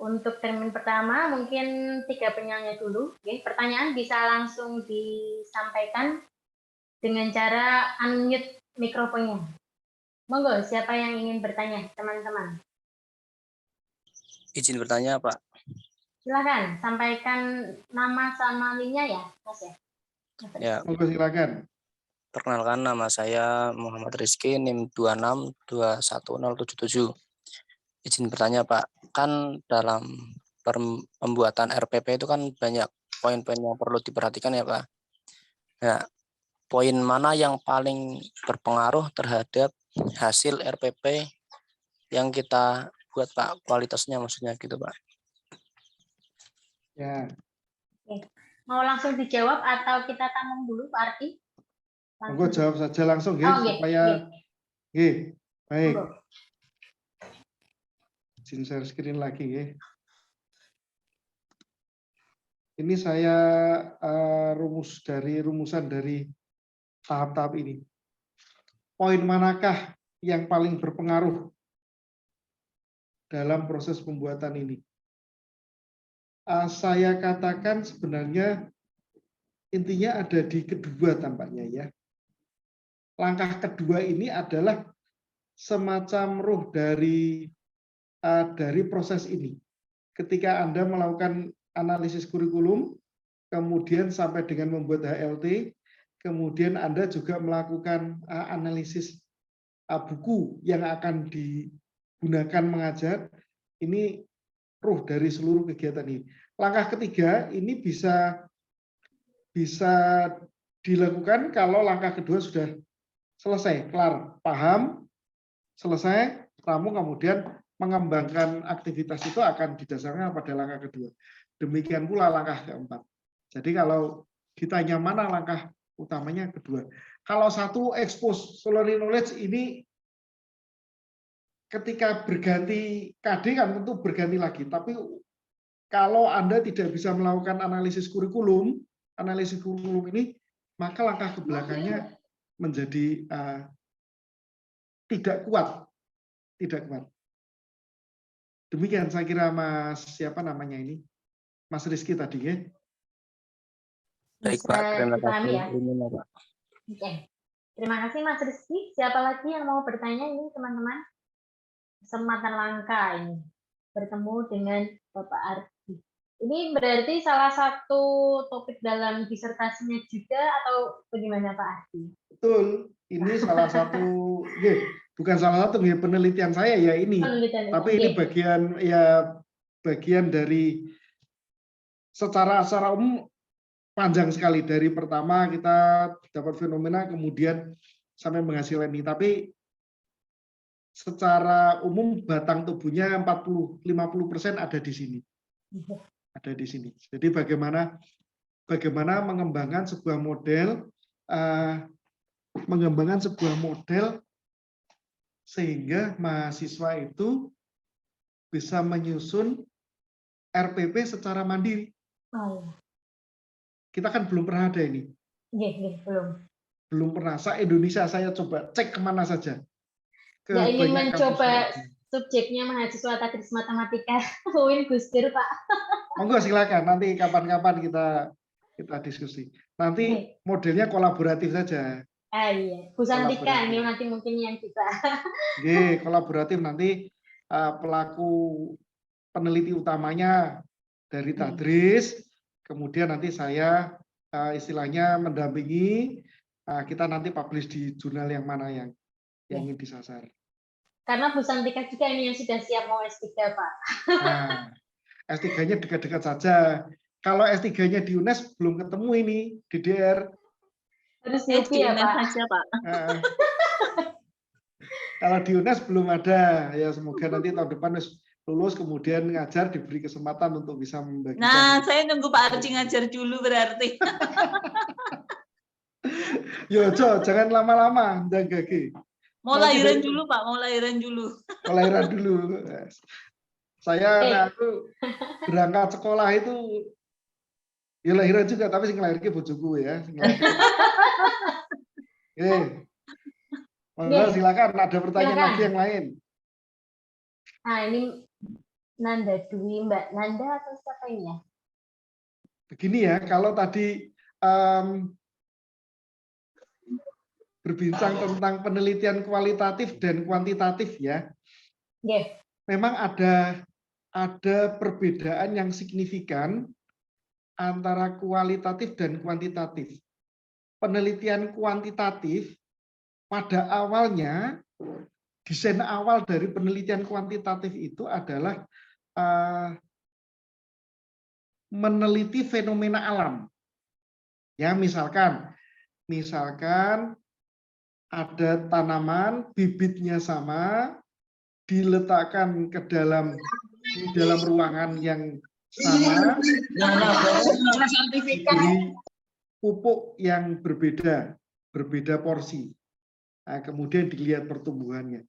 Untuk termin pertama mungkin 3 penyanyi dulu. Oke, pertanyaan bisa langsung disampaikan dengan cara unmute mikrofonnya. Monggo, siapa yang ingin bertanya, teman-teman? Izin bertanya, Pak. Silakan sampaikan nama sama linknya ya, Mas ya. Ya, Monggo silakan. perkenalkan nama saya Muhammad Rizky, NIM 2621077. Izin bertanya, Pak. Kan dalam pembuatan RPP itu kan banyak poin-poin yang perlu diperhatikan ya, Pak. Nah, poin mana yang paling berpengaruh terhadap hasil RPP yang kita buat, Pak? Kualitasnya maksudnya gitu, Pak. Ya, Mau langsung dijawab atau kita tanggung dulu, Pak Ardi? monggo jawab saja langsung ya, Oh, nggih, supaya nggih, baik. Monggo. Izin share screen lagi ya. Ini saya rumusan dari tahap-tahap ini. Poin manakah yang paling berpengaruh dalam proses pembuatan ini? Saya katakan sebenarnya intinya ada di kedua tampaknya ya. Langkah kedua ini adalah semacam ruh dari proses ini. Ketika Anda melakukan analisis kurikulum, kemudian sampai dengan membuat HLT, kemudian Anda juga melakukan analisis buku yang akan digunakan mengajar, ini ruh dari seluruh kegiatan ini. Langkah ketiga ini bisa dilakukan kalau langkah kedua sudah selesai, kelar, paham, selesai, kamu kemudian mengembangkan aktivitas itu akan didasarkan pada langkah kedua. Demikian pula langkah keempat. Jadi kalau ditanya mana langkah utamanya, kedua. Kalau satu expose learning knowledge ini ketika berganti KD kan tentu berganti lagi. Tapi kalau Anda tidak bisa melakukan analisis kurikulum ini, maka langkah ke belakangnya menjadi tidak kuat. Demikian saya kira Mas, siapa namanya ini? Mas Rizky tadi ya. Baik, Pak. Terima kasih. Ya? Ini, Pak. Oke. Terima kasih Mas Rizky. Siapa lagi yang mau bertanya ini teman-teman? Kesempatan langka ini bertemu dengan Bapak Ardi. Ini berarti salah satu topik dalam disertasinya juga atau bagaimana Pak Ardi? Betul. Ini salah satu, bukan salah satu ya, penelitian saya ya ini. Tapi ini bagian dari secara umum panjang sekali, dari pertama kita dapat fenomena kemudian sampai menghasilkan ini. Tapi secara umum batang tubuhnya 40-50% ada di sini. Ada di sini. Jadi bagaimana mengembangkan sebuah model sehingga mahasiswa itu bisa menyusun RPP secara mandiri. Kita kan belum pernah ada ini. Belum pernah. Indonesia saya coba cek kemana saja. Ya, ingin mencoba subjeknya mahasiswa tadris matematika UIN Gusdur, Pak. Monggo silakan. Nanti kapan-kapan kita diskusi. Nanti modelnya kolaboratif saja. Iya, Bu Santika ini nanti mungkin yang bisa. Kolaboratif, nanti pelaku peneliti utamanya dari tadris, kemudian nanti saya istilahnya mendampingi, kita nanti publish di jurnal yang mana yang ingin disasar. Karena Bu Santika juga ini yang sudah siap mau S3, Pak. Nah, S3-nya dekat-dekat saja. Kalau S3-nya di UNES belum ketemu ini, DDR. Terus di UNES Pak. saja, Pak. Kalau di UNES belum ada, ya semoga nanti tahun depan lulus kemudian ngajar, diberi kesempatan untuk bisa membagikan. Nah, saya nunggu Pak Ardi ngajar dulu berarti. Yo, Jo, jangan lama-lama, ndagage. Mau lahiran dulu, Pak, mau lahiran dulu. Lahiran dulu. Saya berangkat sekolah itu ya lahiran juga, tapi sing lahirke bojoku ya. Monggo silakan, ada pertanyaan Silakan. lagi yang lain. Nah, ini Nanda Dwi, Mbak Nanda atau siapa ini ya? Begini ya, kalau tadi berbincang tentang penelitian kualitatif dan kuantitatif ya, Nggih. memang ada perbedaan yang signifikan antara kualitatif dan kuantitatif. Penelitian kuantitatif pada awalnya, desain awal dari penelitian kuantitatif itu adalah meneliti fenomena alam. Ya, misalkan ada tanaman, bibitnya sama, diletakkan di dalam ruangan yang sama, diberi pupuk yang berbeda porsi. Nah, kemudian dilihat pertumbuhannya.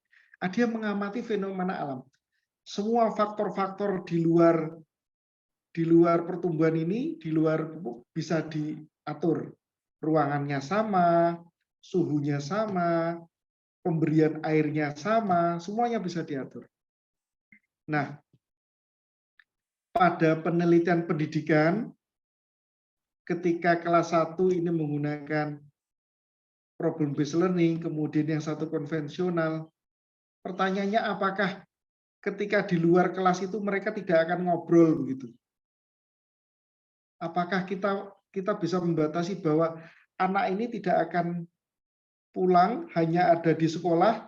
Dia mengamati fenomena alam. Semua faktor-faktor di luar pertumbuhan ini, di luar pupuk bisa diatur. Ruangannya sama, suhunya sama, pemberian airnya sama, semuanya bisa diatur. Nah, pada penelitian pendidikan, ketika kelas 1 ini menggunakan problem based learning, kemudian yang satu konvensional, pertanyaannya apakah ketika di luar kelas itu mereka tidak akan ngobrol begitu? Apakah kita bisa membatasi bahwa anak ini tidak akan pulang, hanya ada di sekolah,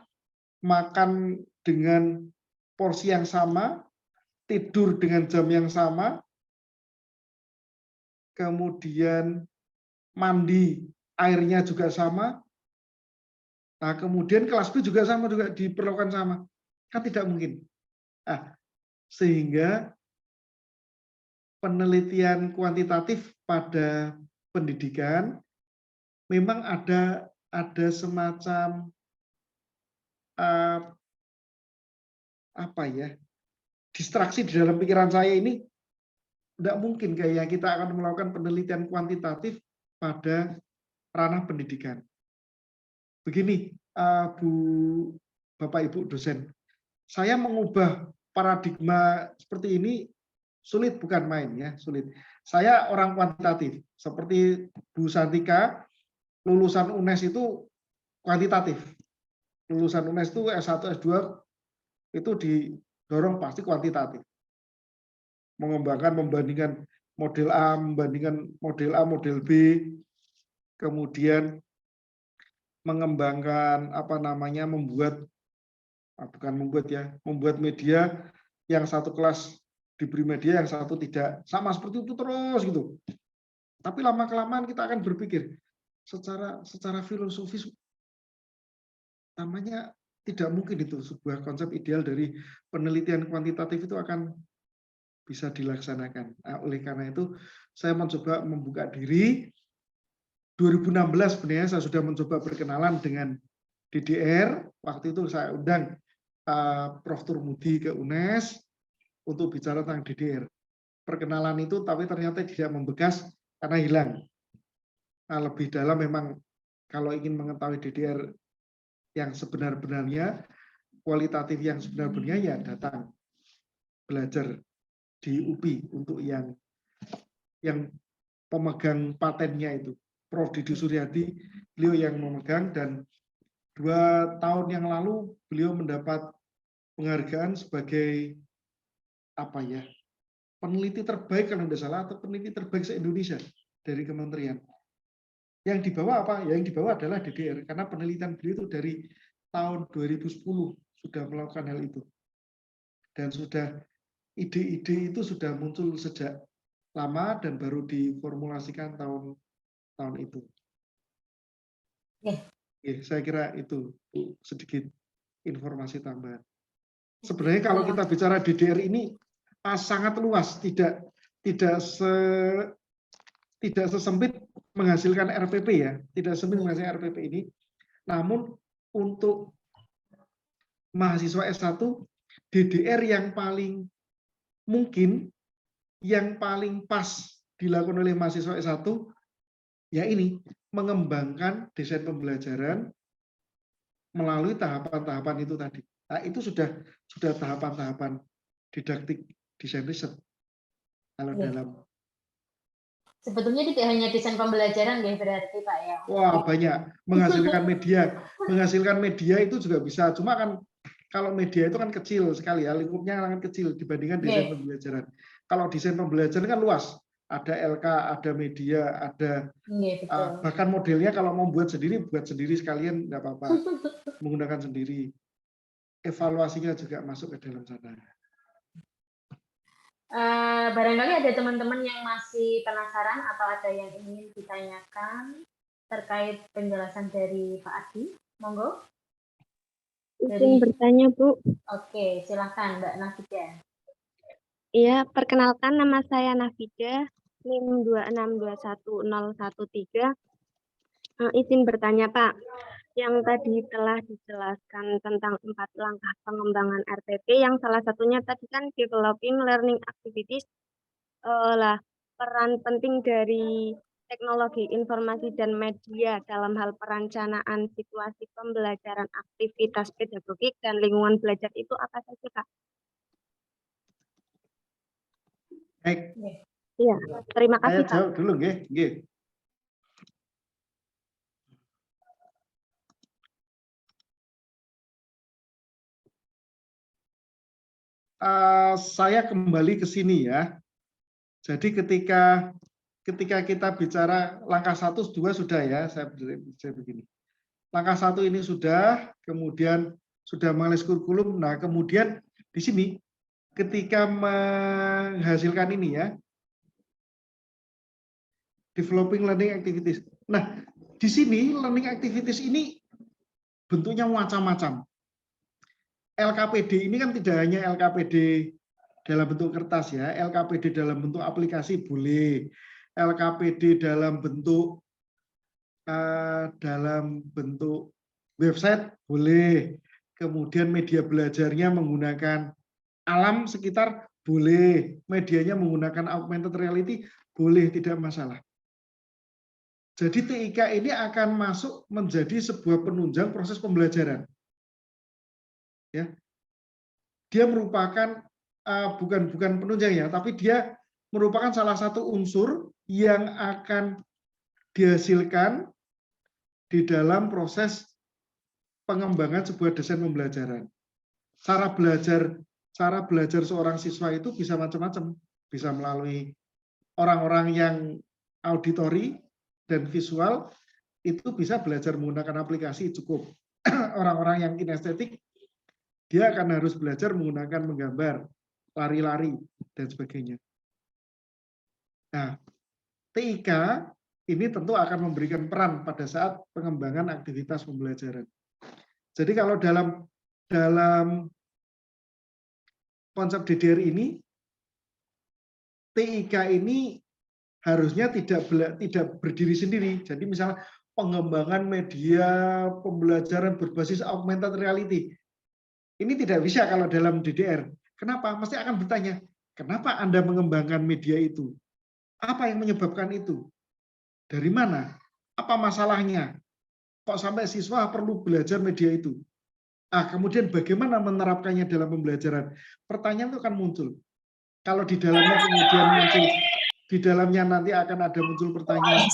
makan dengan porsi yang sama, tidur dengan jam yang sama, kemudian mandi airnya juga sama, nah kemudian kelas B juga sama, juga diperlakukan sama, kan tidak mungkin. Nah, sehingga penelitian kuantitatif pada pendidikan memang ada semacam distraksi di dalam pikiran saya ini. Tidak mungkin kayak kita akan melakukan penelitian kuantitatif pada ranah pendidikan. Begini, Bapak Ibu dosen, saya mengubah paradigma seperti ini sulit, bukan main ya, sulit. Saya orang kuantitatif, seperti Bu Santika, lulusan UNES itu kuantitatif. Lulusan UNES itu S1, S2 itu didorong pasti kuantitatif. Membandingkan model A, model B, kemudian mengembangkan membuat media yang satu kelas diberi media, yang satu tidak, sama seperti itu terus gitu. Tapi lama-kelamaan kita akan berpikir secara filosofis, namanya tidak mungkin itu sebuah konsep ideal dari penelitian kuantitatif itu akan bisa dilaksanakan. Nah, oleh karena itu saya mencoba membuka diri. 2016 sebenarnya saya sudah mencoba berkenalan dengan DDR. Waktu itu saya undang Prof. Turmudi ke UNES untuk bicara tentang DDR. Perkenalan itu tapi ternyata tidak membekas karena hilang. Nah, lebih dalam memang kalau ingin mengetahui DDR yang sebenar-benarnya, kualitatif yang sebenar-benarnya, ya datang belajar di UPI untuk yang pemegang patennya itu, Prof. Didi Suryadi, beliau yang memegang, dan 2 tahun yang lalu beliau mendapat penghargaan sebagai peneliti terbaik kalau tidak salah, atau peneliti terbaik se-Indonesia dari kementerian. Yang dibawa apa? Yang dibawa adalah DDR, karena penelitian beliau itu dari tahun 2010 sudah melakukan hal itu. Dan ide-ide itu sudah muncul sejak lama dan baru diformulasikan tahun itu. Saya kira itu sedikit informasi tambahan. Sebenarnya kalau kita bicara DDR ini sangat luas, tidak sesempit menghasilkan RPP ya, tidak sempit menghasilkan RPP ini. Namun untuk mahasiswa S1, DDR yang paling mungkin, yang paling pas dilakukan oleh mahasiswa S1, ya ini, mengembangkan desain pembelajaran, melalui tahapan-tahapan itu tadi. Nah, itu sudah tahapan-tahapan didaktik desain riset. Kalau Iya. dalam Sebetulnya tidak hanya desain pembelajaran ya berarti Pak ya. wah banyak menghasilkan media itu juga bisa. Cuma kan kalau media itu kan kecil sekali ya, lingkupnya sangat kecil dibandingkan desain Oke. pembelajaran. Kalau desain pembelajaran kan luas, ada LK, ada media, ada Iya, betul. bahkan modelnya kalau mau buat sendiri sekalian nggak apa-apa, menggunakan sendiri. Evaluasinya juga masuk ke dalam sana. Barangkali ada teman-teman yang masih penasaran atau ada yang ingin ditanyakan terkait penjelasan dari Pak Adi. Monggo. Izin bertanya, Bu. Oke, silakan Mbak Nafida. Iya, perkenalkan nama saya Nafida, NIM 2621013. Izin bertanya, Pak. Yang tadi telah dijelaskan tentang 4 langkah pengembangan RPP, yang salah satunya tadi kan developing learning activities. Lah, peran penting dari teknologi informasi dan media dalam hal perencanaan situasi pembelajaran, aktivitas pedagogik, dan lingkungan belajar itu apa saja, Pak? Baik, Iya, terima saya kasih, Pak. jawab dulu, nggih. Saya kembali ke sini ya. Jadi ketika kita bicara langkah 1, 2 sudah ya, saya begini. Langkah 1 ini sudah, kemudian sudah mengalis kurikulum. Nah, kemudian di sini ketika menghasilkan ini ya, developing learning activities. Nah, di sini learning activities ini bentuknya macam-macam. LKPD ini kan tidak hanya LKPD dalam bentuk kertas ya, LKPD dalam bentuk aplikasi boleh, LKPD dalam bentuk website boleh, kemudian media belajarnya menggunakan alam sekitar boleh, medianya menggunakan augmented reality boleh, tidak masalah. Jadi TIK ini akan masuk menjadi sebuah penunjang proses pembelajaran. Ya, dia merupakan bukan penunjang ya, tapi dia merupakan salah satu unsur yang akan dihasilkan di dalam proses pengembangan sebuah desain pembelajaran. Cara belajar seorang siswa itu bisa macam-macam, bisa melalui orang-orang yang auditori dan visual, itu bisa belajar menggunakan aplikasi cukup. Orang-orang yang kinestetik, dia akan harus belajar menggunakan menggambar, lari-lari, dan sebagainya. Nah, TIK ini tentu akan memberikan peran pada saat pengembangan aktivitas pembelajaran. Jadi kalau dalam konsep DDR ini, TIK ini harusnya tidak berdiri sendiri. Jadi misalnya pengembangan media pembelajaran berbasis augmented reality. Ini tidak bisa kalau dalam DDR. Kenapa? Mesti akan bertanya, kenapa Anda mengembangkan media itu? Apa yang menyebabkan itu? Dari mana? Apa masalahnya? Kok sampai siswa perlu belajar media itu? Kemudian bagaimana menerapkannya dalam pembelajaran? Pertanyaan itu akan muncul. Kalau di dalamnya kemudian muncul, di dalamnya nanti akan ada muncul pertanyaan,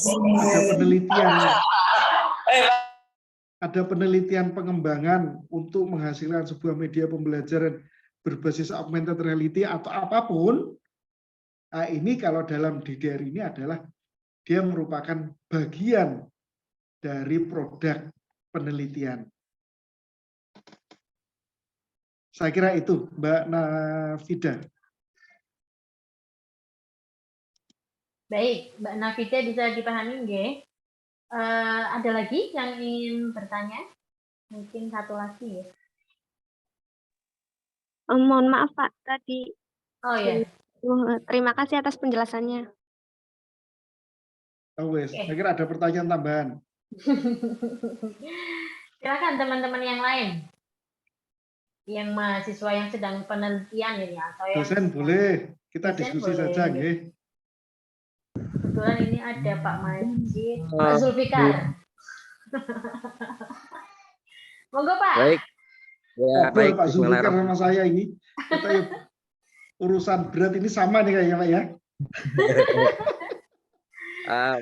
ada penelitian pengembangan untuk menghasilkan sebuah media pembelajaran berbasis augmented reality atau apapun. Ini kalau dalam DDR ini adalah dia merupakan bagian dari produk penelitian. Saya kira itu, Mbak Nafida. Baik, Mbak Nafida bisa dipahami nggih? Ada lagi yang ingin bertanya? Mungkin satu lagi ya. Mohon maaf Pak, tadi. Oh ya. Terima kasih atas penjelasannya. Saya kira ada pertanyaan tambahan. Silakan teman-teman yang lain, yang mahasiswa yang sedang penelitian ini atau yang dosen boleh, kita dosen diskusi boleh. saja, nggih. Kebetulan ini ada Pak Majid, Pak Zulfikar. Monggo Pak. Baik. Ya, Ngobrol baik. Pak Zulfikar sama Bismillahirrahmanirrahim. saya ini. Katanya urusan berat ini sama nih kayaknya Pak ya.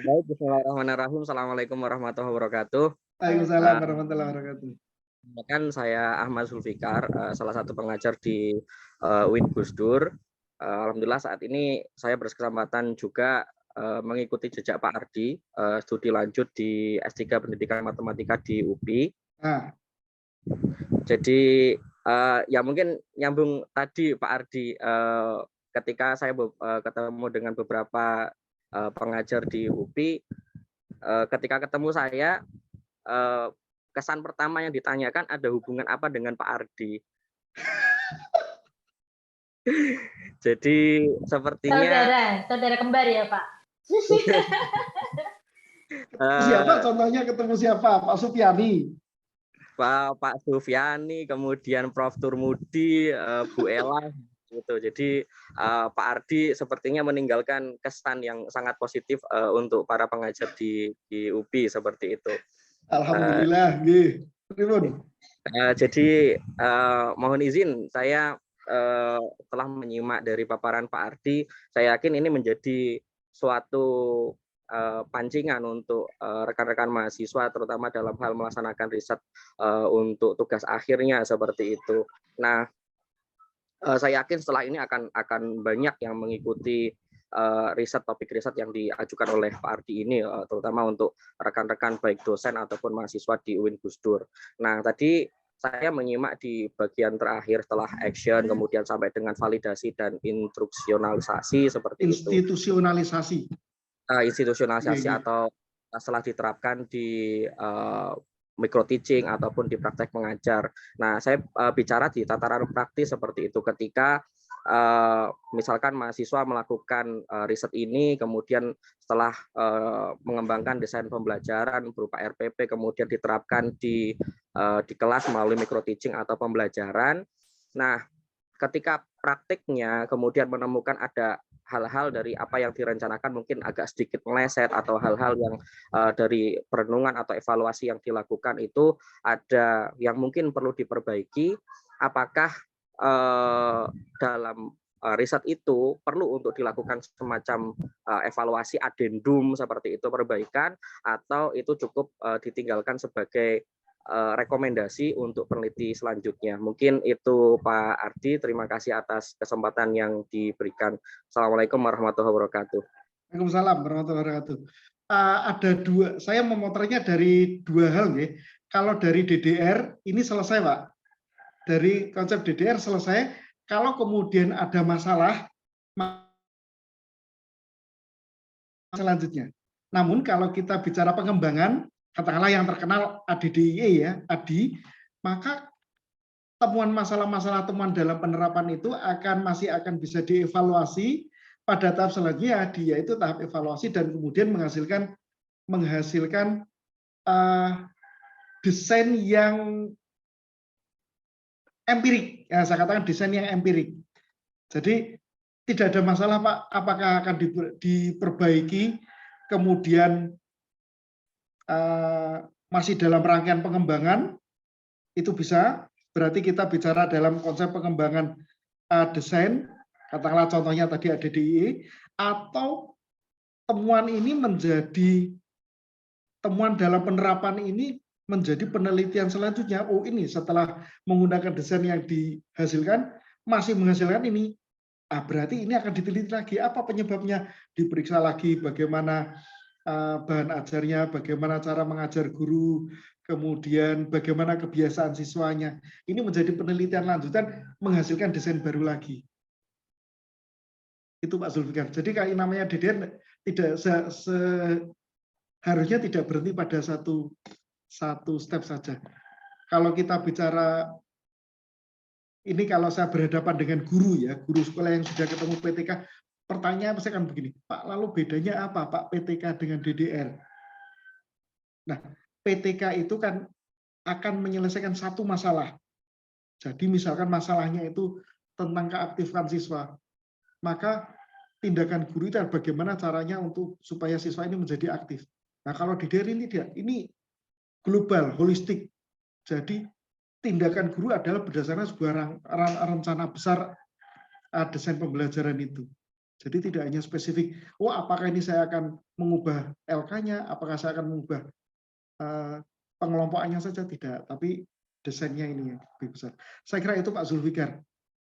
Baik, Bismillahirrahmanirrahim. Assalamualaikum warahmatullahi wabarakatuh. Waalaikumsalam warahmatullahi wabarakatuh. Kan saya Ahmad Zulfikar, salah satu pengajar di UIN Gus Dur. Alhamdulillah saat ini saya berkesempatan juga mengikuti jejak Pak Ardi, studi lanjut di S3 Pendidikan Matematika di UPI. Nah, Jadi ya mungkin nyambung tadi Pak Ardi, ketika saya ketemu dengan beberapa pengajar di UPI, ketika ketemu saya, kesan pertama yang ditanyakan ada hubungan apa dengan Pak Ardi. Jadi sepertinya Saudara kembar ya Pak. siapa contohnya ketemu siapa? Pak Supiani. Pak Sufiani, kemudian Prof. Turmudi, Bu Ella, gitu. Jadi Pak Ardi sepertinya meninggalkan kesan yang sangat positif untuk para pengajar di UPI seperti itu. Alhamdulillah, nggih. Pripun? Jadi mohon izin saya telah menyimak dari paparan Pak Ardi, saya yakin ini menjadi suatu pancingan untuk rekan-rekan mahasiswa, terutama dalam hal melaksanakan riset untuk tugas akhirnya seperti itu. Nah, saya yakin setelah ini akan banyak yang mengikuti topik riset yang diajukan oleh Pak Ardi ini, terutama untuk rekan-rekan baik dosen ataupun mahasiswa di UIN Gus Dur. Nah, tadi saya menyimak di bagian terakhir setelah action, kemudian sampai dengan validasi dan instruksionalisasi seperti itu. Institusionalisasi atau setelah diterapkan di micro teaching ataupun di praktek mengajar. Nah, saya bicara di tataran praktis seperti itu ketika misalkan mahasiswa melakukan riset ini, kemudian setelah mengembangkan desain pembelajaran berupa RPP, kemudian diterapkan di kelas melalui micro teaching atau pembelajaran. Nah, ketika praktiknya kemudian menemukan ada hal-hal dari apa yang direncanakan mungkin agak sedikit meleset atau hal-hal yang dari perenungan atau evaluasi yang dilakukan itu ada yang mungkin perlu diperbaiki, apakah dalam riset itu perlu untuk dilakukan semacam evaluasi adendum seperti itu, perbaikan, atau itu cukup ditinggalkan sebagai rekomendasi untuk peneliti selanjutnya. Mungkin itu Pak Ardi, terima kasih atas kesempatan yang diberikan. Assalamualaikum warahmatullahi wabarakatuh. Waalaikumsalam warahmatullahi wabarakatuh. Ada dua, saya memotretnya dari dua hal, nggih. Kalau dari DDR ini selesai, Pak. Dari konsep DDR selesai. Kalau kemudian ada masalah selanjutnya. Namun kalau kita bicara pengembangan, katakanlah yang terkenal ADDIE ya, ADI, maka temuan masalah-masalah temuan dalam penerapan itu masih akan bisa dievaluasi pada tahap selanjutnya, yaitu tahap evaluasi dan kemudian menghasilkan desain yang empirik. Ya, saya katakan desain yang empirik. Jadi tidak ada masalah Pak, apakah akan diperbaiki, kemudian masih dalam rangkaian pengembangan, itu bisa. Berarti kita bicara dalam konsep pengembangan desain, katakanlah contohnya tadi ADDIE, atau temuan ini menjadi, temuan dalam penerapan ini menjadi penelitian selanjutnya. Oh ini setelah menggunakan desain yang dihasilkan, masih menghasilkan ini, berarti ini akan diteliti lagi, apa penyebabnya, diperiksa lagi bagaimana bahan ajarnya, bagaimana cara mengajar guru, kemudian bagaimana kebiasaan siswanya. Ini menjadi penelitian lanjutan, menghasilkan desain baru lagi. Itu Pak Zulfikar. Jadi kalau namanya DDR tidak harusnya tidak berhenti pada satu step saja. Kalau kita bicara ini, kalau saya berhadapan dengan guru ya, guru sekolah yang sudah ketemu PTK, pertanyaan saya akan begini, Pak, lalu bedanya apa Pak PTK dengan DDR? Nah, PTK itu kan akan menyelesaikan satu masalah. Jadi misalkan masalahnya itu tentang keaktifan siswa, maka tindakan guru itu bagaimana caranya untuk supaya siswa ini menjadi aktif. Nah, kalau DDR ini tidak, ini global, holistik. Jadi tindakan guru adalah berdasarkan sebuah rencana besar desain pembelajaran itu. Jadi tidak hanya spesifik, oh apakah ini saya akan mengubah LK-nya, apakah saya akan mengubah pengelompokannya saja, tidak. Tapi desainnya ini yang lebih besar. Saya kira itu Pak Zulfikar.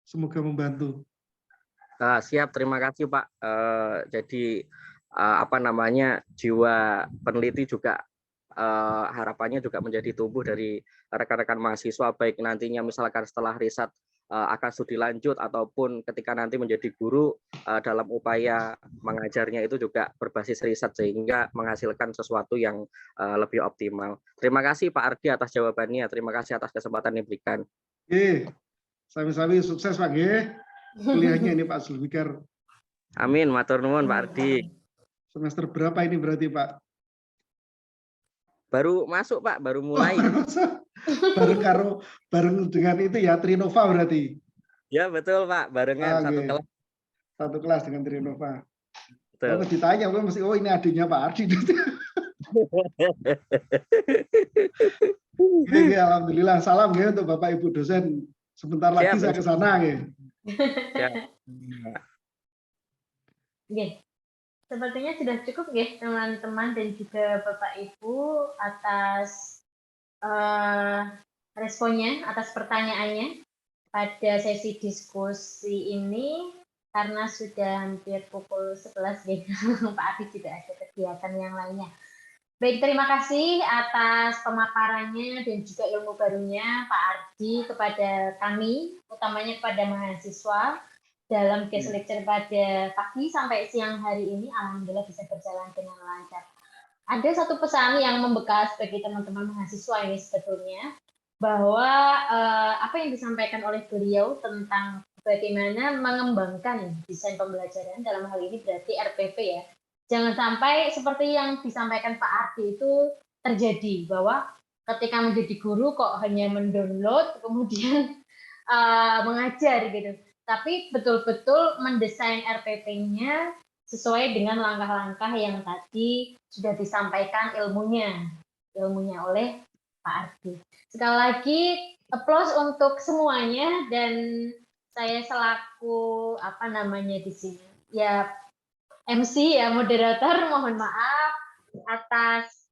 Semoga membantu. Siap, terima kasih Pak. Jadi apa namanya, jiwa peneliti juga harapannya juga menjadi tumbuh dari rekan-rekan mahasiswa, baik nantinya misalkan setelah riset akan studi lanjut ataupun ketika nanti menjadi guru dalam upaya mengajarnya itu juga berbasis riset sehingga menghasilkan sesuatu yang lebih optimal. Terima kasih Pak Ardi atas jawabannya. Terima kasih atas kesempatan yang diberikan. Sami-sami sukses Pak G. Kuliahnya ini Pak Zulfikar. Amin, matur nuwun Pak Ardi. Semester berapa ini berarti Pak? Baru masuk Pak, baru mulai. Bareng dengan itu ya Trinova berarti. Ya betul Pak, barengan satu kelas. Satu kelas dengan Trinova. Betul. Kalau ditanya, gue mesti ini adiknya Pak Ardi. Alhamdulillah, salam ya untuk Bapak Ibu dosen. Sebentar lagi saya ke sana ya. Sepertinya sudah cukup ya teman-teman dan juga Bapak Ibu atas responnya, atas pertanyaannya pada sesi diskusi ini, karena sudah hampir pukul 11 ya. Pak Adi juga ada kegiatan yang lainnya. Baik, terima kasih atas pemaparannya dan juga ilmu barunya Pak Ardi kepada kami, utamanya kepada mahasiswa dalam guest lecture pada pagi sampai siang hari ini. Alhamdulillah bisa berjalan dengan lancar. Ada satu pesan yang membekas bagi teman-teman mahasiswa ini sebetulnya, bahwa apa yang disampaikan oleh beliau tentang bagaimana mengembangkan desain pembelajaran, dalam hal ini berarti RPP ya. Jangan sampai seperti yang disampaikan Pak Ardi itu terjadi, bahwa ketika menjadi guru kok hanya mendownload kemudian mengajar gitu. Tapi betul-betul mendesain RPP-nya sesuai dengan langkah-langkah yang tadi sudah disampaikan ilmunya oleh Pak Ardi. Sekali lagi applause untuk semuanya, dan saya selaku di sini ya MC ya, moderator, mohon maaf atas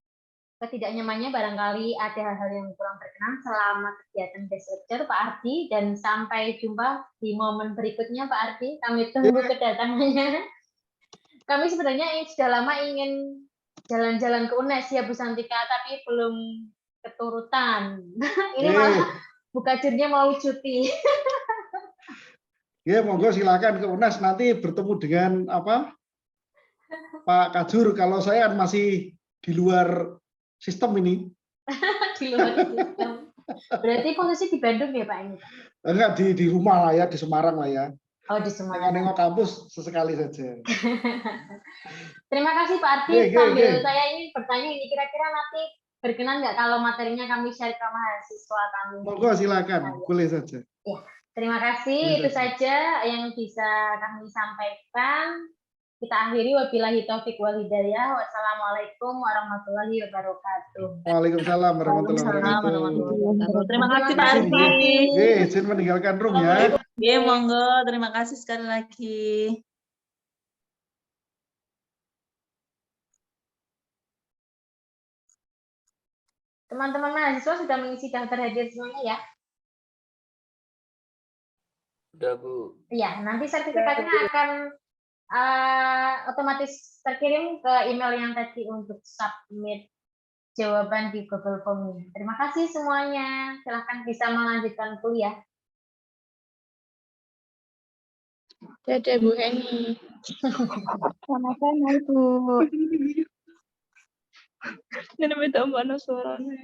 ketidaknyamannya, barangkali ada hal-hal yang kurang berkenan selama kegiatan guest lecture Pak Ardi, dan sampai jumpa di momen berikutnya Pak Ardi. Kami tunggu kedatangannya. Kami sebenarnya sudah lama ingin jalan-jalan ke UNES ya Bu Santika, tapi belum keturutan. Ini malah Bu Kajurnya mau cuti. Ya, monggo silakan ke UNES, nanti bertemu dengan Pak Kajur. Kalau saya kan masih di luar sistem ini. Di luar sistem. Berarti posisi di Bandung ya Pak ini? Enggak, di rumah lah ya, di Semarang lah ya. Oh, di Semarang. Nengok kampus sesekali saja. Terima kasih Pak Ardi. Sambil saya ini bertanya, ini kira-kira nanti berkenan nggak kalau materinya kami share ke mahasiswa kami? Monggo silakan, boleh saja. Ya, terima kasih. Itu saja yang bisa kami sampaikan. Kita akhiri, wabillahi taufik wal hidayah. Wassalamualaikum warahmatullahi wabarakatuh. Waalaikumsalam warahmatullahi wabarakatuh. Terima kasih Pak Ardi. Izin meninggalkan room ya. Monggo, terima kasih sekali lagi. Teman-teman mahasiswa sudah mengisi daftar hadir semuanya ya? Sudah Bu. Iya, nanti sertifikatnya akan otomatis terkirim ke email yang tadi untuk submit jawaban di Google Form. Terima kasih semuanya. Silahkan bisa melanjutkan kuliah. Dadah Bu Heni. Sama-sama Bu. Ini minta mana suaranya?